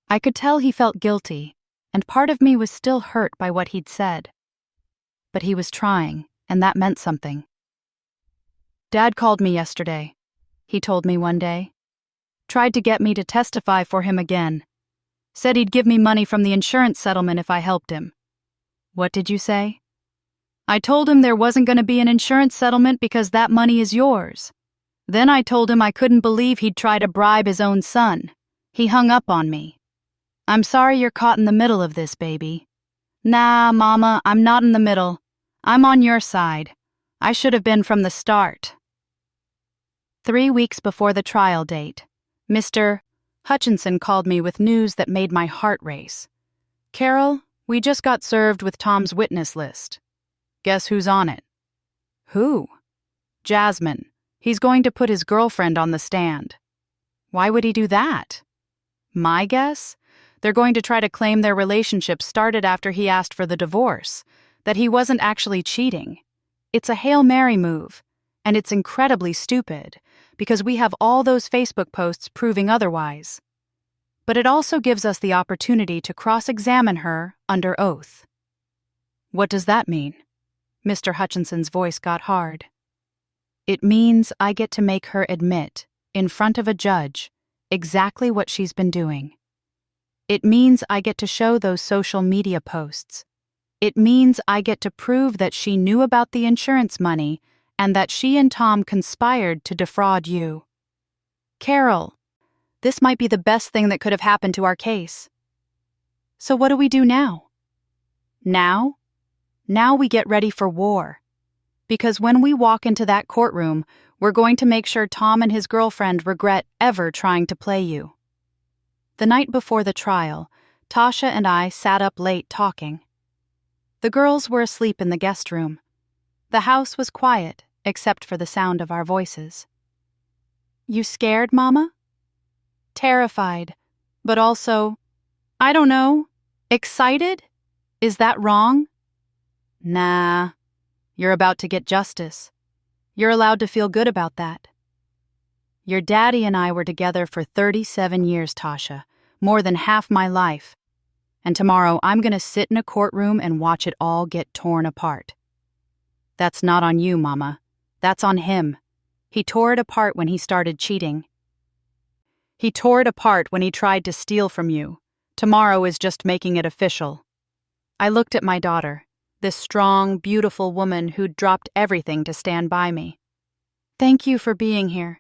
I could tell he felt guilty, and part of me was still hurt by what he'd said. But he was trying, and that meant something. Dad called me yesterday, he told me one day. Tried to get me to testify for him again. Said he'd give me money from the insurance settlement if I helped him. What did you say? I told him there wasn't going to be an insurance settlement because that money is yours. Then I told him I couldn't believe he'd try to bribe his own son. He hung up on me. I'm sorry you're caught in the middle of this, baby. Nah, Mama, I'm not in the middle. I'm on your side. I should have been from the start. 3 weeks before the trial date, Mr. Hutchinson called me with news that made my heart race. Carol, we just got served with Tom's witness list. Guess who's on it? Who? Jasmine. He's going to put his girlfriend on the stand. Why would he do that? My guess? They're going to try to claim their relationship started after he asked for the divorce, that he wasn't actually cheating. It's a Hail Mary move, and it's incredibly stupid, because we have all those Facebook posts proving otherwise. But it also gives us the opportunity to cross-examine her under oath. What does that mean? Mr. Hutchinson's voice got hard. It means I get to make her admit, in front of a judge, exactly what she's been doing. It means I get to show those social media posts. It means I get to prove that she knew about the insurance money and that she and Tom conspired to defraud you. Carol, this might be the best thing that could have happened to our case. So what do we do now? Now we get ready for war. Because when we walk into that courtroom, we're going to make sure Tom and his girlfriend regret ever trying to play you." The night before the trial, Tasha and I sat up late talking. The girls were asleep in the guest room. The house was quiet, except for the sound of our voices. "You scared, Mama?" "Terrified, but also, I don't know, excited? Is that wrong?" "Nah, you're about to get justice. You're allowed to feel good about that." "Your daddy and I were together for 37 years, Tasha, more than half my life. And tomorrow I'm going to sit in a courtroom and watch it all get torn apart." "That's not on you, Mama. That's on him. He tore it apart when he started cheating. He tore it apart when he tried to steal from you. Tomorrow is just making it official." I looked at my daughter, this strong, beautiful woman who'd dropped everything to stand by me. "Thank you for being here.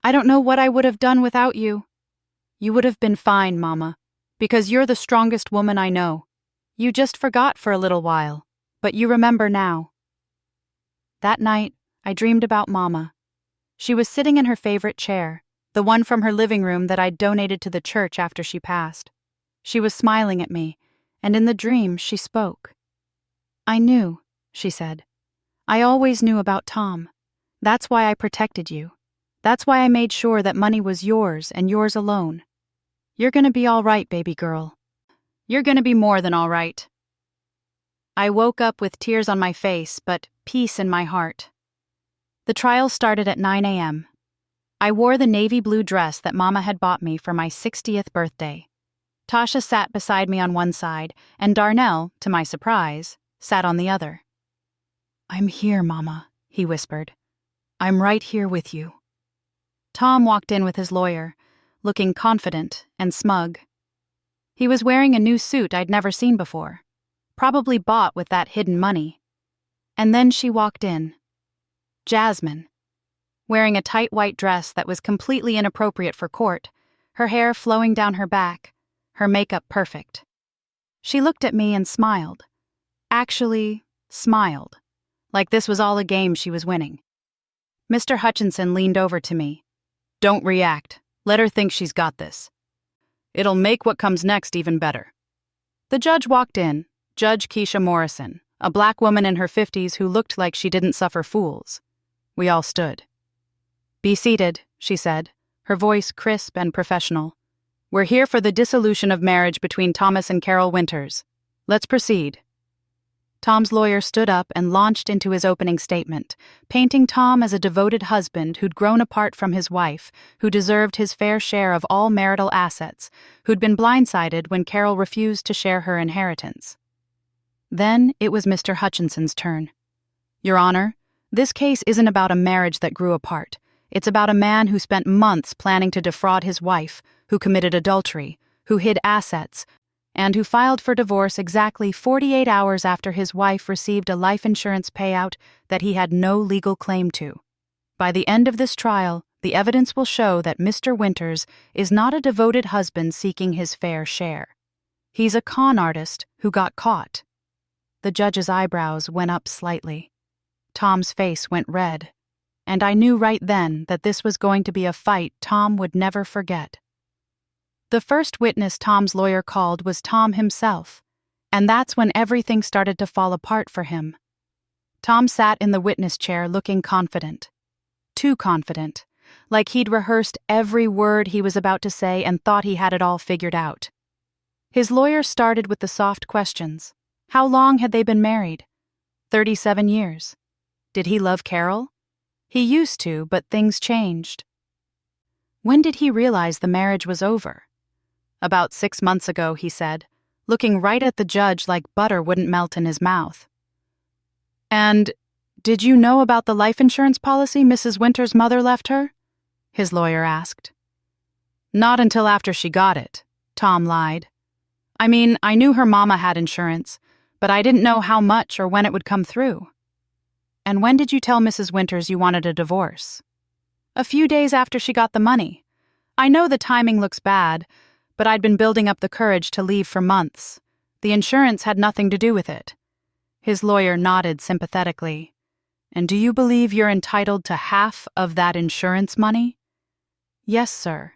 I don't know what I would have done without you." "You would have been fine, Mama, because you're the strongest woman I know. You just forgot for a little while, but you remember now." That night, I dreamed about Mama. She was sitting in her favorite chair, the one from her living room that I'd donated to the church after she passed. She was smiling at me, and in the dream she spoke. "I knew," she said. "I always knew about Tom. That's why I protected you. That's why I made sure that money was yours and yours alone. You're gonna be all right, baby girl. You're gonna be more than all right." I woke up with tears on my face, but peace in my heart. The trial started at 9 a.m. I wore the navy blue dress that Mama had bought me for my 60th birthday. Tasha sat beside me on one side, and Darnell, to my surprise, sat on the other. "I'm here, Mama," he whispered. "I'm right here with you." Tom walked in with his lawyer, looking confident and smug. He was wearing a new suit I'd never seen before, probably bought with that hidden money. And then she walked in. Jasmine, wearing a tight white dress that was completely inappropriate for court, her hair flowing down her back, her makeup perfect. She looked at me and smiled. Actually, smiled, like this was all a game she was winning. Mr. Hutchinson leaned over to me. "Don't react. Let her think she's got this. It'll make what comes next even better." The judge walked in, Judge Keisha Morrison, a black woman in her 50s who looked like she didn't suffer fools. We all stood. "Be seated," she said, her voice crisp and professional. "We're here for the dissolution of marriage between Thomas and Carol Winters. Let's proceed." Tom's lawyer stood up and launched into his opening statement, painting Tom as a devoted husband who'd grown apart from his wife, who deserved his fair share of all marital assets, who'd been blindsided when Carol refused to share her inheritance. Then it was Mr. Hutchinson's turn. "Your Honor, this case isn't about a marriage that grew apart. It's about a man who spent months planning to defraud his wife, who committed adultery, who hid assets, and who filed for divorce exactly 48 hours after his wife received a life insurance payout that he had no legal claim to. By the end of this trial, the evidence will show that Mr. Winters is not a devoted husband seeking his fair share. He's a con artist who got caught." The judge's eyebrows went up slightly. Tom's face went red, and I knew right then that this was going to be a fight Tom would never forget. The first witness Tom's lawyer called was Tom himself, and that's when everything started to fall apart for him. Tom sat in the witness chair looking confident. Too confident, like he'd rehearsed every word he was about to say and thought he had it all figured out. His lawyer started with the soft questions. How long had they been married? 37 years. Did he love Carol? He used to, but things changed. When did he realize the marriage was over? About 6 months ago, he said, looking right at the judge like butter wouldn't melt in his mouth. "And did you know about the life insurance policy Mrs. Winters' mother left her?" his lawyer asked. "Not until after she got it," Tom lied. "I mean, I knew her mama had insurance, but I didn't know how much or when it would come through." "And when did you tell Mrs. Winters you wanted a divorce?" "A few days after she got the money. I know the timing looks bad, but I'd been building up the courage to leave for months. The insurance had nothing to do with it." His lawyer nodded sympathetically. And do you believe you're entitled to half of that insurance money? Yes, sir.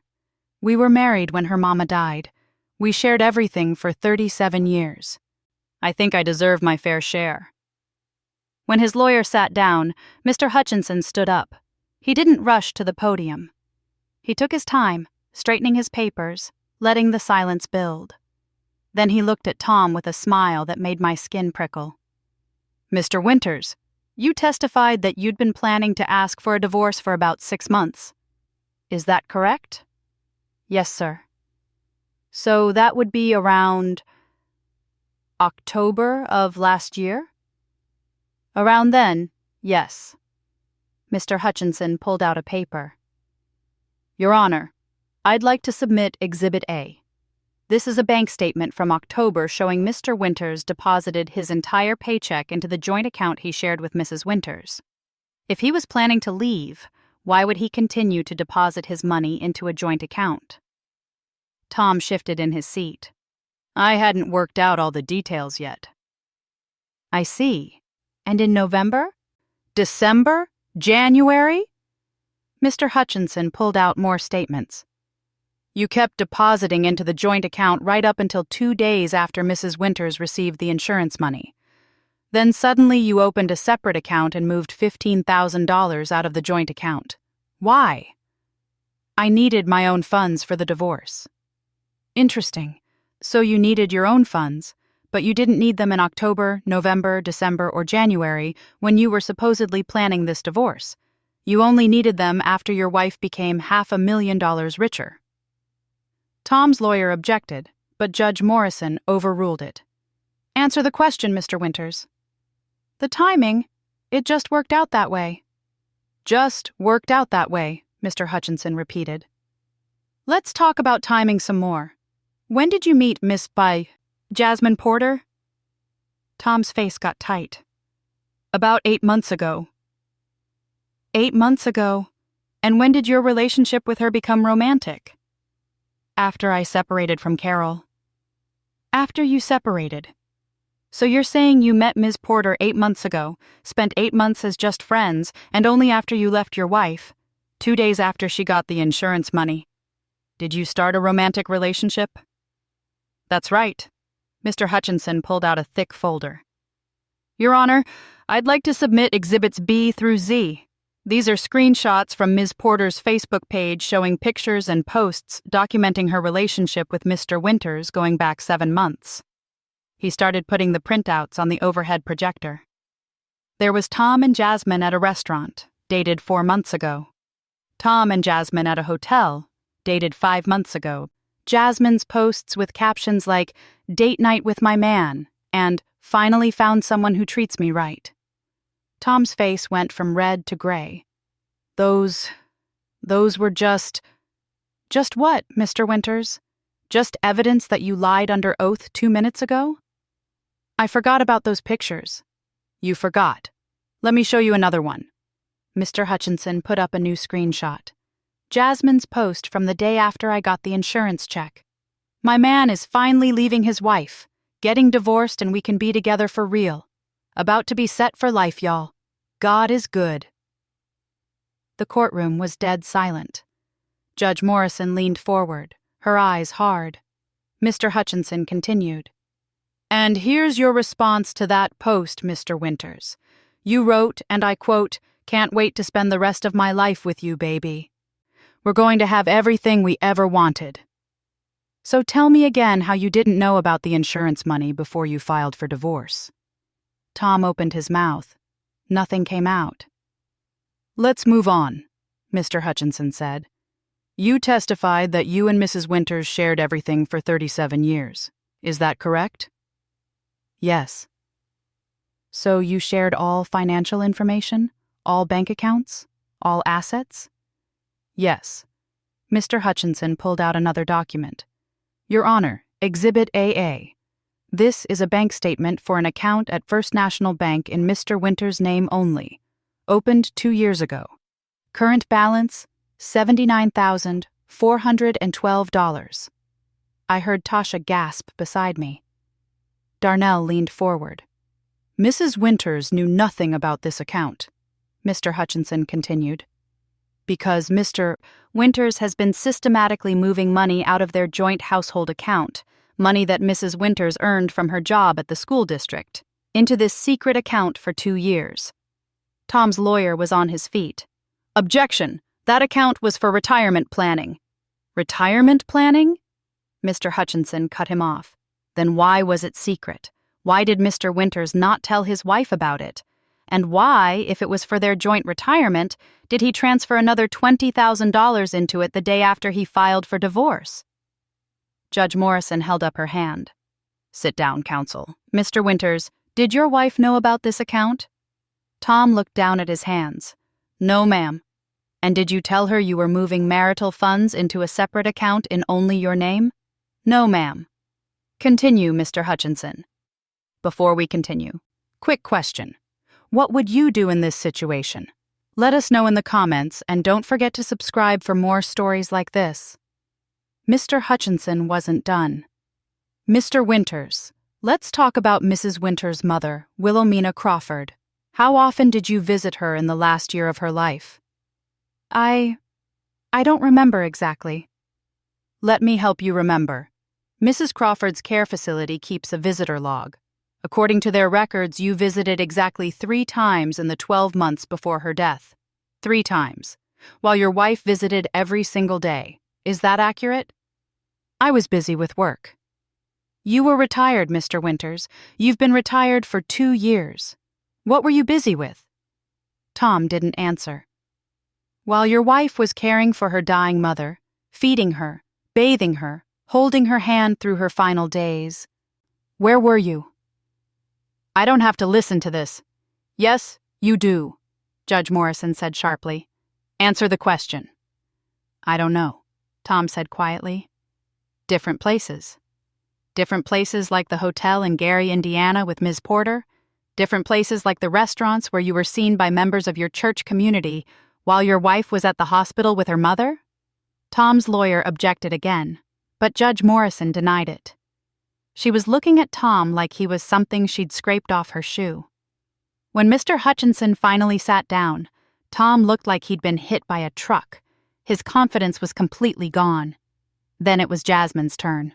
We were married when her mama died. We shared everything for 37 years. I think I deserve my fair share. When his lawyer sat down, Mr. Hutchinson stood up. He didn't rush to the podium. He took his time, straightening his papers, letting the silence build. Then he looked at Tom with a smile that made my skin prickle. Mr. Winters, you testified that you'd been planning to ask for a divorce for about 6 months. Is that correct? Yes, sir. So that would be around October of last year? Around then, yes. Mr. Hutchinson pulled out a paper. Your Honor, I'd like to submit Exhibit A. This is a bank statement from October showing Mr. Winters deposited his entire paycheck into the joint account he shared with Mrs. Winters. If he was planning to leave, why would he continue to deposit his money into a joint account? Tom shifted in his seat. I hadn't worked out all the details yet. I see. And in November? December? January? Mr. Hutchinson pulled out more statements. You kept depositing into the joint account right up until 2 days after Mrs. Winters received the insurance money. Then suddenly you opened a separate account and moved $15,000 out of the joint account. Why? I needed my own funds for the divorce. Interesting. So you needed your own funds, but you didn't need them in October, November, December, or January when you were supposedly planning this divorce. You only needed them after your wife became $500,000 richer. Tom's lawyer objected, but Judge Morrison overruled it. Answer the question, Mr. Winters. The timing, it just worked out that way. Just worked out that way, Mr. Hutchinson repeated. Let's talk about timing some more. When did you meet Miss Jasmine Porter? Tom's face got tight. About 8 months ago. 8 months ago? And when did your relationship with her become romantic? After I separated from Carol. After you separated. So you're saying you met Ms. Porter 8 months ago, spent 8 months as just friends, and only after you left your wife, 2 days after she got the insurance money. Did you start a romantic relationship? That's right. Mr. Hutchinson pulled out a thick folder. Your Honor, I'd like to submit Exhibits B through Z. These are screenshots from Ms. Porter's Facebook page showing pictures and posts documenting her relationship with Mr. Winters going back 7 months. He started putting the printouts on the overhead projector. There was Tom and Jasmine at a restaurant, dated 4 months ago. Tom and Jasmine at a hotel, dated 5 months ago. Jasmine's posts with captions like, "Date night with my man," and "Finally found someone who treats me right." Tom's face went from red to gray. Those were just what, Mr. Winters? Just evidence that you lied under oath 2 minutes ago? I forgot about those pictures. You forgot. Let me show you another one. Mr. Hutchinson put up a new screenshot. Jasmine's post from the day after I got the insurance check. My man is finally leaving his wife, getting divorced, and we can be together for real. About to be set for life, y'all. God is good. The courtroom was dead silent. Judge Morrison leaned forward, her eyes hard. Mr. Hutchinson continued. And here's your response to that post, Mr. Winters. You wrote, and I quote, "Can't wait to spend the rest of my life with you, baby. We're going to have everything we ever wanted." So tell me again how you didn't know about the insurance money before you filed for divorce. Tom opened his mouth. Nothing came out. Let's move on, Mr. Hutchinson said. You testified that you and Mrs. Winters shared everything for 37 years. Is that correct? Yes. So you shared all financial information? All bank accounts? All assets? Yes. Mr. Hutchinson pulled out another document. Your Honor, Exhibit AA. This is a bank statement for an account at First National Bank in Mr. Winters' name only, opened 2 years ago. Current balance, $79,412. I heard Tasha gasp beside me. Darnell leaned forward. Mrs. Winters knew nothing about this account. Mr. Hutchinson continued. Because Mr. Winters has been systematically moving money out of their joint household account, money that Mrs. Winters earned from her job at the school district, into this secret account for 2 years. Tom's lawyer was on his feet. Objection! That account was for retirement planning. Retirement planning? Mr. Hutchinson cut him off. Then why was it secret? Why did Mr. Winters not tell his wife about it? And why, if it was for their joint retirement, did he transfer another $20,000 into it the day after he filed for divorce? Judge Morrison held up her hand. Sit down, counsel. Mr. Winters, did your wife know about this account? Tom looked down at his hands. No, ma'am. And did you tell her you were moving marital funds into a separate account in only your name? No, ma'am. Continue, Mr. Hutchinson. Before we continue, quick question. What would you do in this situation? Let us know in the comments, and don't forget to subscribe for more stories like this. Mr. Hutchinson wasn't done. Mr. Winters, let's talk about Mrs. Winters' mother, Wilhelmina Crawford. How often did you visit her in the last year of her life? I don't remember exactly. Let me help you remember. Mrs. Crawford's care facility keeps a visitor log. According to their records, you visited exactly 3 times in the 12 months before her death. 3 times, while your wife visited every single day. Is that accurate? I was busy with work. You were retired, Mr. Winters. You've been retired for 2 years. What were you busy with? Tom didn't answer. While your wife was caring for her dying mother, feeding her, bathing her, holding her hand through her final days, where were you? I don't have to listen to this. Yes, you do, Judge Morrison said sharply. Answer the question. I don't know, Tom said quietly. Different places. Different places like the hotel in Gary, Indiana with Ms. Porter. Different places like the restaurants where you were seen by members of your church community while your wife was at the hospital with her mother? Tom's lawyer objected again, but Judge Morrison denied it. She was looking at Tom like he was something she'd scraped off her shoe. When Mr. Hutchinson finally sat down, Tom looked like he'd been hit by a truck. His confidence was completely gone. Then it was Jasmine's turn.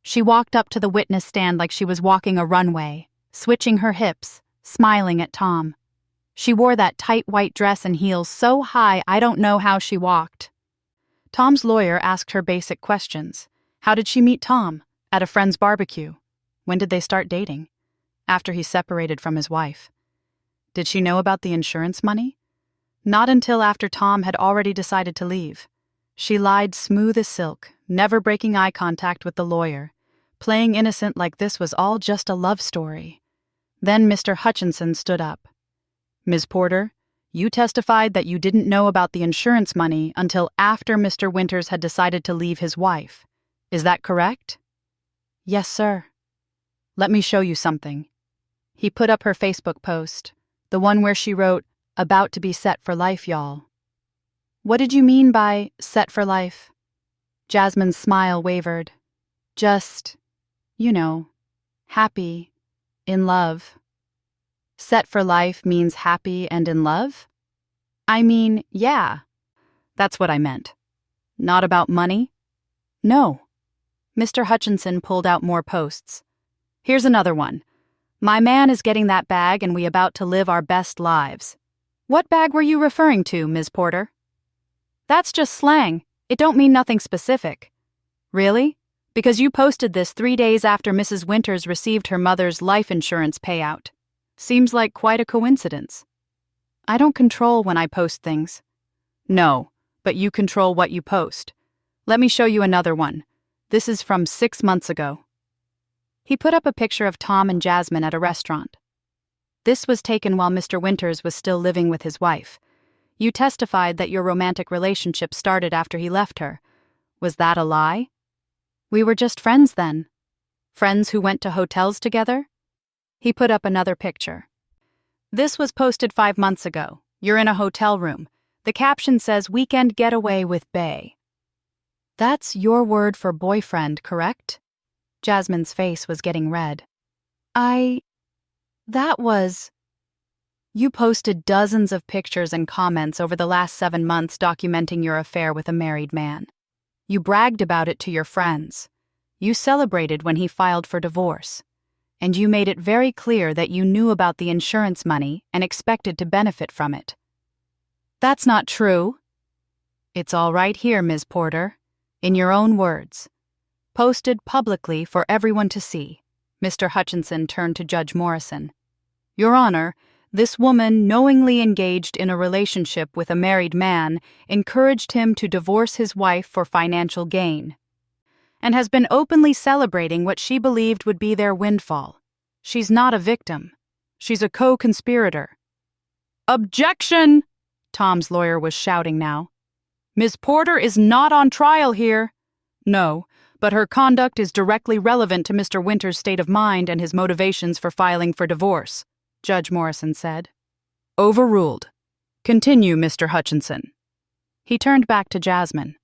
She walked up to the witness stand like she was walking a runway, switching her hips, smiling at Tom. She wore that tight white dress and heels so high I don't know how she walked. Tom's lawyer asked her basic questions. How did she meet Tom? At a friend's barbecue. When did they start dating? After he separated from his wife. Did she know about the insurance money? Not until after Tom had already decided to leave. She lied smooth as silk, never breaking eye contact with the lawyer, playing innocent like this was all just a love story. Then Mr. Hutchinson stood up. Ms. Porter, you testified that you didn't know about the insurance money until after Mr. Winters had decided to leave his wife. Is that correct? Yes, sir. Let me show you something. He put up her Facebook post, the one where she wrote, "About to be set for life, y'all." What did you mean by set for life? Jasmine's smile wavered. Just, happy, in love. Set for life means happy and in love? I mean, yeah. That's what I meant. Not about money? No. Mr. Hutchinson pulled out more posts. Here's another one. My man is getting that bag and we about to live our best lives. What bag were you referring to, Ms. Porter? That's just slang. It don't mean nothing specific. Really? Because you posted this 3 days after Mrs. Winters received her mother's life insurance payout. Seems like quite a coincidence. I don't control when I post things. No, but you control what you post. Let me show you another one. This is from 6 months ago. He put up a picture of Tom and Jasmine at a restaurant. This was taken while Mr. Winters was still living with his wife. You testified that your romantic relationship started after he left her. Was that a lie? We were just friends then. Friends who went to hotels together? He put up another picture. This was posted 5 months ago. You're in a hotel room. The caption says, "Weekend getaway with Bae." That's your word for boyfriend, correct? Jasmine's face was getting red. That was... You posted dozens of pictures and comments over the last 7 months documenting your affair with a married man. You bragged about it to your friends. You celebrated when he filed for divorce. And you made it very clear that you knew about the insurance money and expected to benefit from it. That's not true. It's all right here, Ms. Porter. In your own words. Posted publicly for everyone to see. Mr. Hutchinson turned to Judge Morrison. Your Honor, this woman, knowingly engaged in a relationship with a married man, encouraged him to divorce his wife for financial gain, and has been openly celebrating what she believed would be their windfall. She's not a victim. She's a co-conspirator. Objection! Tom's lawyer was shouting now. Ms. Porter is not on trial here. No, but her conduct is directly relevant to Mr. Winter's state of mind and his motivations for filing for divorce, Judge Morrison said. Overruled. Continue, Mr. Hutchinson. He turned back to Jasmine.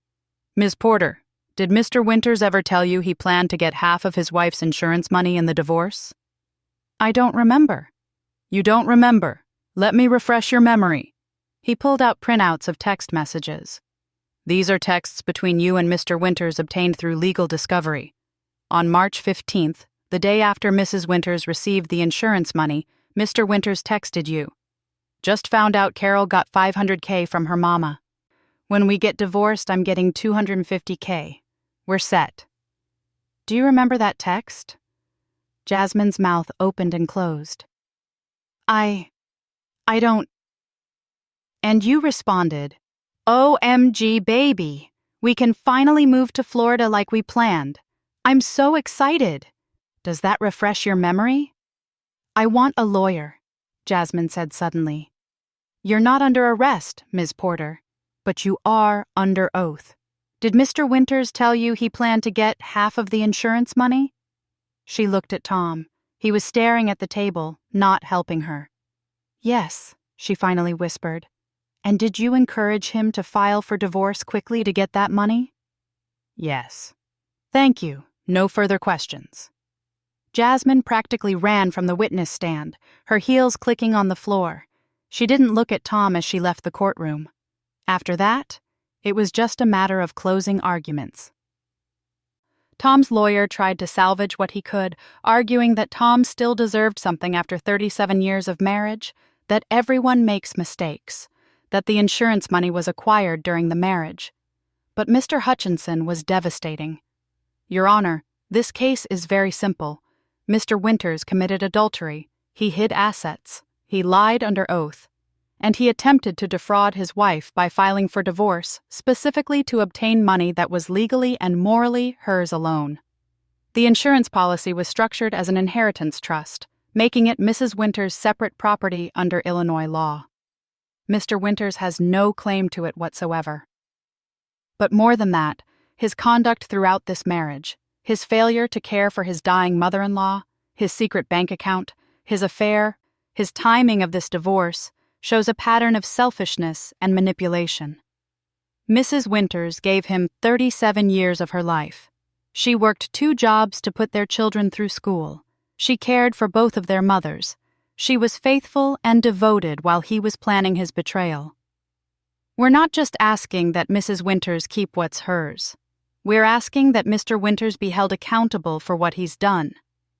Ms. Porter, did Mr. Winters ever tell you he planned to get half of his wife's insurance money in the divorce? I don't remember. You don't remember. Let me refresh your memory. He pulled out printouts of text messages. These are texts between you and Mr. Winters obtained through legal discovery. On March 15th, the day after Mrs. Winters received the insurance money, Mr. Winters texted you. Just found out Carol got $500K from her mama. When we get divorced, I'm getting $250K. We're set. Do you remember that text? Jasmine's mouth opened and closed. I don't. And you responded, OMG baby, we can finally move to Florida like we planned. I'm so excited. Does that refresh your memory? I want a lawyer, Jasmine said suddenly. You're not under arrest, Ms. Porter, but you are under oath. Did Mr. Winters tell you he planned to get half of the insurance money? She looked at Tom. He was staring at the table, not helping her. Yes, she finally whispered. And did you encourage him to file for divorce quickly to get that money? Yes. Thank you. No further questions. Jasmine practically ran from the witness stand, her heels clicking on the floor. She didn't look at Tom as she left the courtroom. After that, it was just a matter of closing arguments. Tom's lawyer tried to salvage what he could, arguing that Tom still deserved something after 37 years of marriage, that everyone makes mistakes, that the insurance money was acquired during the marriage. But Mr. Hutchinson was devastating. Your Honor, this case is very simple. Mr. Winters committed adultery, he hid assets, he lied under oath, and he attempted to defraud his wife by filing for divorce specifically to obtain money that was legally and morally hers alone. The insurance policy was structured as an inheritance trust, making it Mrs. Winters' separate property under Illinois law. Mr. Winters has no claim to it whatsoever. But more than that, his conduct throughout this marriage, his failure to care for his dying mother-in-law, his secret bank account, his affair, his timing of this divorce, shows a pattern of selfishness and manipulation. Mrs. Winters gave him 37 years of her life. She worked 2 jobs to put their children through school. She cared for both of their mothers. She was faithful and devoted while he was planning his betrayal. We're not just asking that Mrs. Winters keep what's hers. We're asking that Mr. Winters be held accountable for what he's done.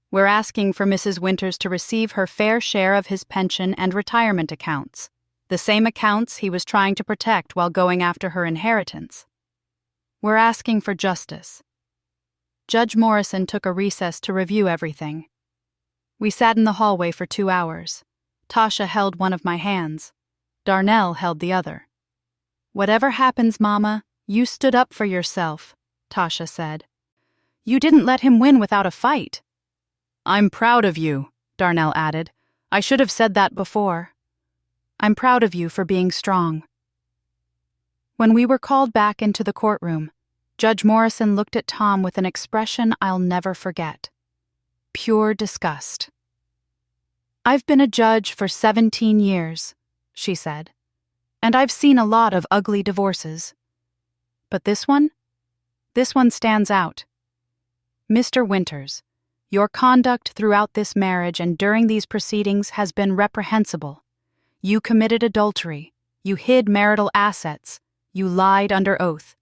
We're asking for Mrs. Winters to receive her fair share of his pension and retirement accounts, the same accounts he was trying to protect while going after her inheritance. We're asking for justice. Judge Morrison took a recess to review everything. We sat in the hallway for 2 hours. Tasha held one of my hands. Darnell held the other. Whatever happens, Mama, you stood up for yourself, Tasha said. You didn't let him win without a fight. I'm proud of you, Darnell added. I should have said that before. I'm proud of you for being strong. When we were called back into the courtroom, Judge Morrison looked at Tom with an expression I'll never forget. Pure disgust. I've been a judge for 17 years, she said, and I've seen a lot of ugly divorces. But this one stands out. Mr. Winters, your conduct throughout this marriage and during these proceedings has been reprehensible. You committed adultery. You hid marital assets. You lied under oath.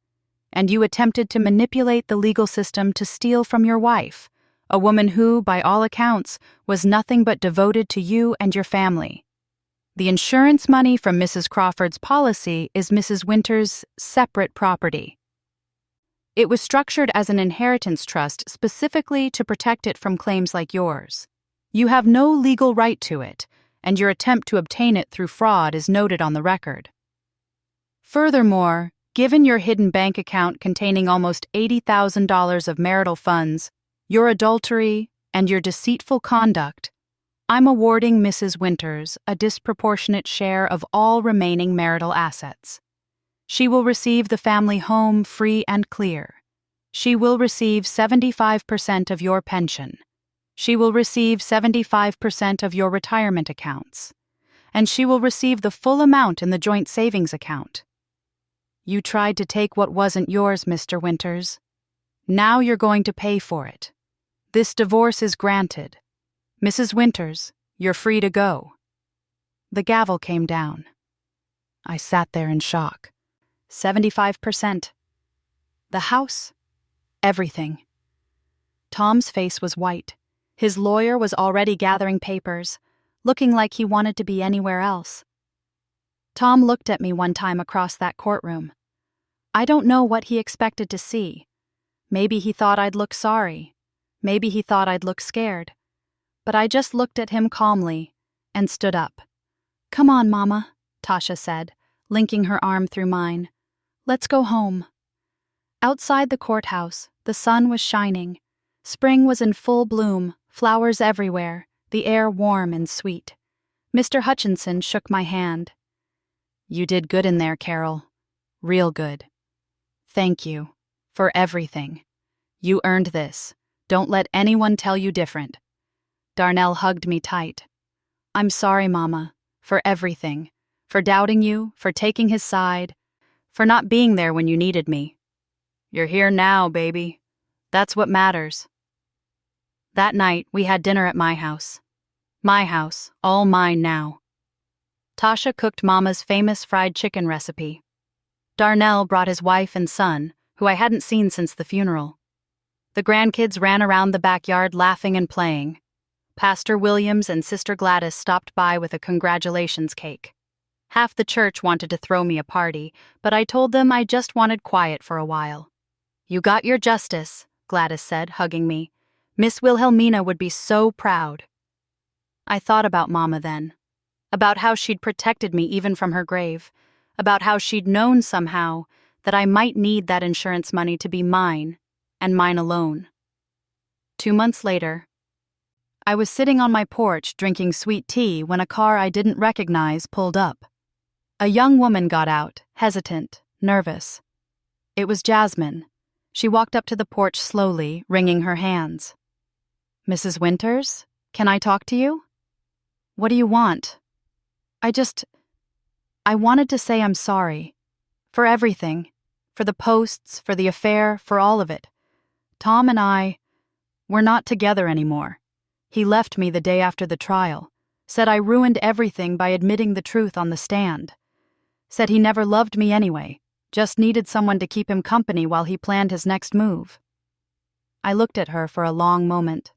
And you attempted to manipulate the legal system to steal from your wife, a woman who, by all accounts, was nothing but devoted to you and your family. The insurance money from Mrs. Crawford's policy is Mrs. Winter's separate property. It was structured as an inheritance trust specifically to protect it from claims like yours. You have no legal right to it, and your attempt to obtain it through fraud is noted on the record. Furthermore, given your hidden bank account containing almost $80,000 of marital funds, your adultery, and your deceitful conduct, I'm awarding Mrs. Winters a disproportionate share of all remaining marital assets. She will receive the family home free and clear. She will receive 75% of your pension. She will receive 75% of your retirement accounts. And she will receive the full amount in the joint savings account. You tried to take what wasn't yours, Mr. Winters. Now you're going to pay for it. This divorce is granted. Mrs. Winters, you're free to go. The gavel came down. I sat there in shock. 75%. The house. Everything. Tom's face was white. His lawyer was already gathering papers, looking like he wanted to be anywhere else. Tom looked at me one time across that courtroom. I don't know what he expected to see. Maybe he thought I'd look sorry. Maybe he thought I'd look scared. But I just looked at him calmly and stood up. "Come on, Mama," Tasha said, linking her arm through mine. "Let's go home." Outside the courthouse, the sun was shining. Spring was in full bloom, flowers everywhere, the air warm and sweet. Mr. Hutchinson shook my hand. "You did good in there, Carol. Real good. Thank you. For everything. You earned this. Don't let anyone tell you different." Darnell hugged me tight. "I'm sorry, Mama, for everything. For doubting you, for taking his side, for not being there when you needed me. You're here now, baby. That's what matters." That night, we had dinner at my house. My house, all mine now. Tasha cooked Mama's famous fried chicken recipe. Darnell brought his wife and son, who I hadn't seen since the funeral. The grandkids ran around the backyard laughing and playing. Pastor Williams and Sister Gladys stopped by with a congratulations cake. Half the church wanted to throw me a party, but I told them I just wanted quiet for a while. "You got your justice," Gladys said, hugging me. "Miss Wilhelmina would be so proud." I thought about Mama then, about how she'd protected me even from her grave, about how she'd known somehow that I might need that insurance money to be mine, and mine alone. 2 months later, I was sitting on my porch drinking sweet tea when a car I didn't recognize pulled up. A young woman got out, hesitant, nervous. It was Jasmine. She walked up to the porch slowly, wringing her hands. "Mrs. Winters, can I talk to you?" "What do you want?" I wanted to say I'm sorry. For everything. For the posts, for the affair, for all of it. Tom and we're not together anymore. He left me the day after the trial. Said I ruined everything by admitting the truth on the stand. Said he never loved me anyway, just needed someone to keep him company while he planned his next move. I looked at her for a long moment.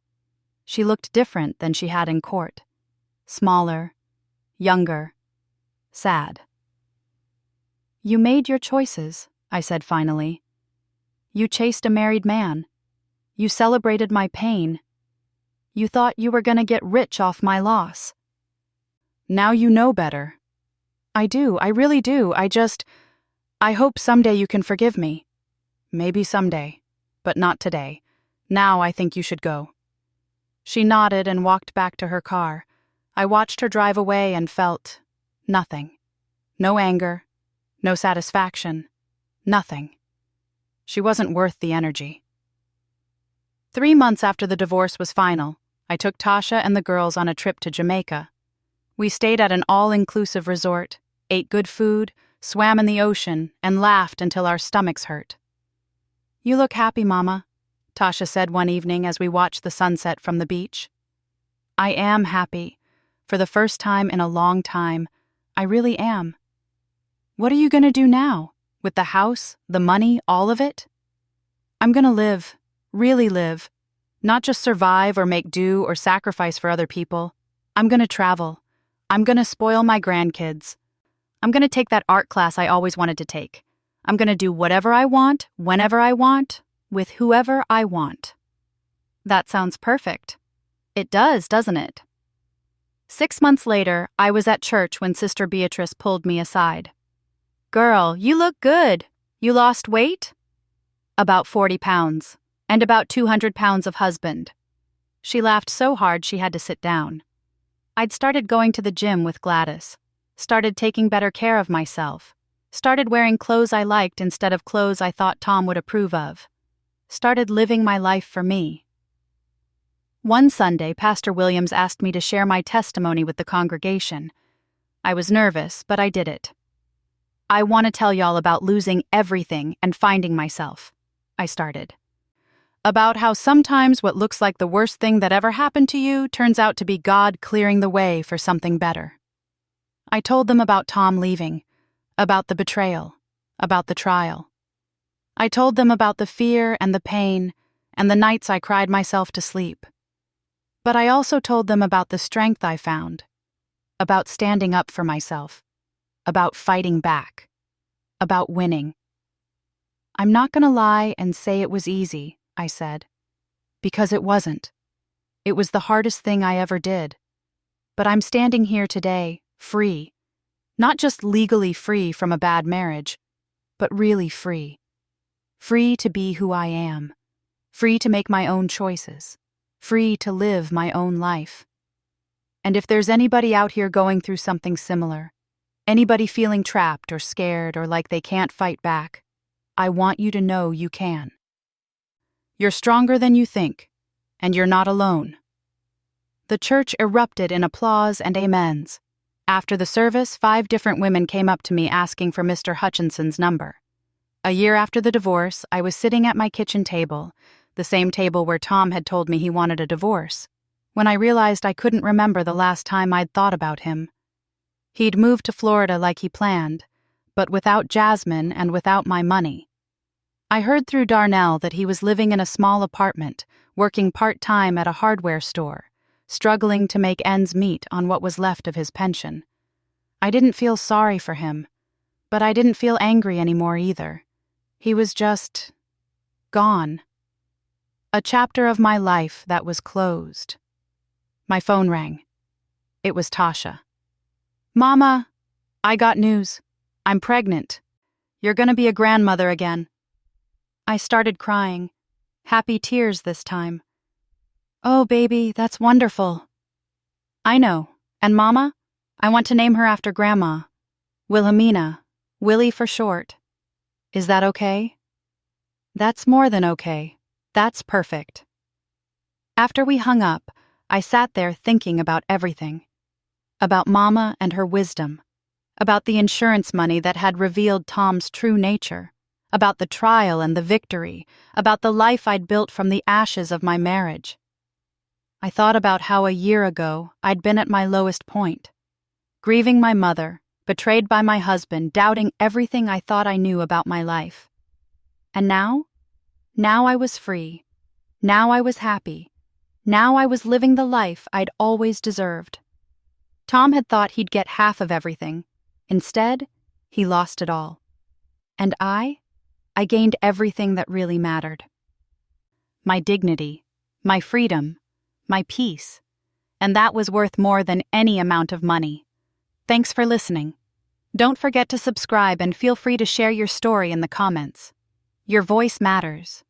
She looked different than she had in court. Smaller, younger, sad. "You made your choices," I said finally. "You chased a married man. You celebrated my pain. You thought you were going to get rich off my loss. Now you know better." "I do, I really do. I hope someday you can forgive me." "Maybe someday, but not today. Now I think you should go." She nodded and walked back to her car. I watched her drive away and felt nothing. No anger, no satisfaction, nothing. She wasn't worth the energy. 3 months after the divorce was final, I took Tasha and the girls on a trip to Jamaica. We stayed at an all-inclusive resort, ate good food, swam in the ocean, and laughed until our stomachs hurt. "You look happy, Mama," Tasha said one evening as we watched the sunset from the beach. "I am happy. For the first time in a long time, I really am. What are you gonna do now? With the house, the money, all of it? I'm gonna live, really live. Not just survive or make do or sacrifice for other people. I'm gonna travel. I'm gonna spoil my grandkids. I'm gonna take that art class I always wanted to take. I'm gonna do whatever I want, whenever I want, with whoever I want. That sounds perfect. It does, doesn't it? 6 months later, I was at church when Sister Beatrice pulled me aside. Girl, you look good. You lost weight? About 40 pounds, and about 200 pounds of husband. She laughed so hard she had to sit down. I'd started going to the gym with Gladys, started taking better care of myself, started wearing clothes I liked instead of clothes I thought Tom would approve of, started living my life for me. One Sunday, Pastor Williams asked me to share my testimony with the congregation. I was nervous, but I did it. I want to tell y'all about losing everything and finding myself, I started. About how sometimes what looks like the worst thing that ever happened to you turns out to be God clearing the way for something better. I told them about Tom leaving, about the betrayal, about the trial. I told them about the fear and the pain and the nights I cried myself to sleep. But I also told them about the strength I found, about standing up for myself, about fighting back, about winning. I'm not going to lie and say it was easy, I said, because it wasn't. It was the hardest thing I ever did. But I'm standing here today, free. Not just legally free from a bad marriage, but really free. Free to be who I am. Free to make my own choices. Free to live my own life. And if there's anybody out here going through something similar, anybody feeling trapped or scared or like they can't fight back, I want you to know you can. You're stronger than you think, and you're not alone. The church erupted in applause and amens. After the service, 5 different women came up to me asking for Mr. Hutchinson's number. A year after the divorce, I was sitting at my kitchen table, the same table where Tom had told me he wanted a divorce, when I realized I couldn't remember the last time I'd thought about him. He'd moved to Florida like he planned, but without Jasmine and without my money. I heard through Darnell that he was living in a small apartment, working part-time at a hardware store, struggling to make ends meet on what was left of his pension. I didn't feel sorry for him, but I didn't feel angry anymore either. He was just gone. A chapter of my life that was closed. My phone rang. It was Tasha. Mama, I got news. I'm pregnant. You're gonna be a grandmother again. I started crying. Happy tears this time. Oh, baby, that's wonderful. I know. And Mama? I want to name her after Grandma. Wilhelmina. Willie for short. Is that okay? That's more than okay. That's perfect. After we hung up, I sat there thinking about everything. About Mama and her wisdom. About the insurance money that had revealed Tom's true nature. About the trial and the victory. About the life I'd built from the ashes of my marriage. I thought about how a year ago I'd been at my lowest point. Grieving my mother, betrayed by my husband, doubting everything I thought I knew about my life. And now? Now I was free. Now I was happy. Now I was living the life I'd always deserved. Tom had thought he'd get half of everything. Instead, he lost it all. And I gained everything that really mattered. My dignity, my freedom, my peace. And that was worth more than any amount of money. Thanks for listening. Don't forget to subscribe and feel free to share your story in the comments. Your voice matters.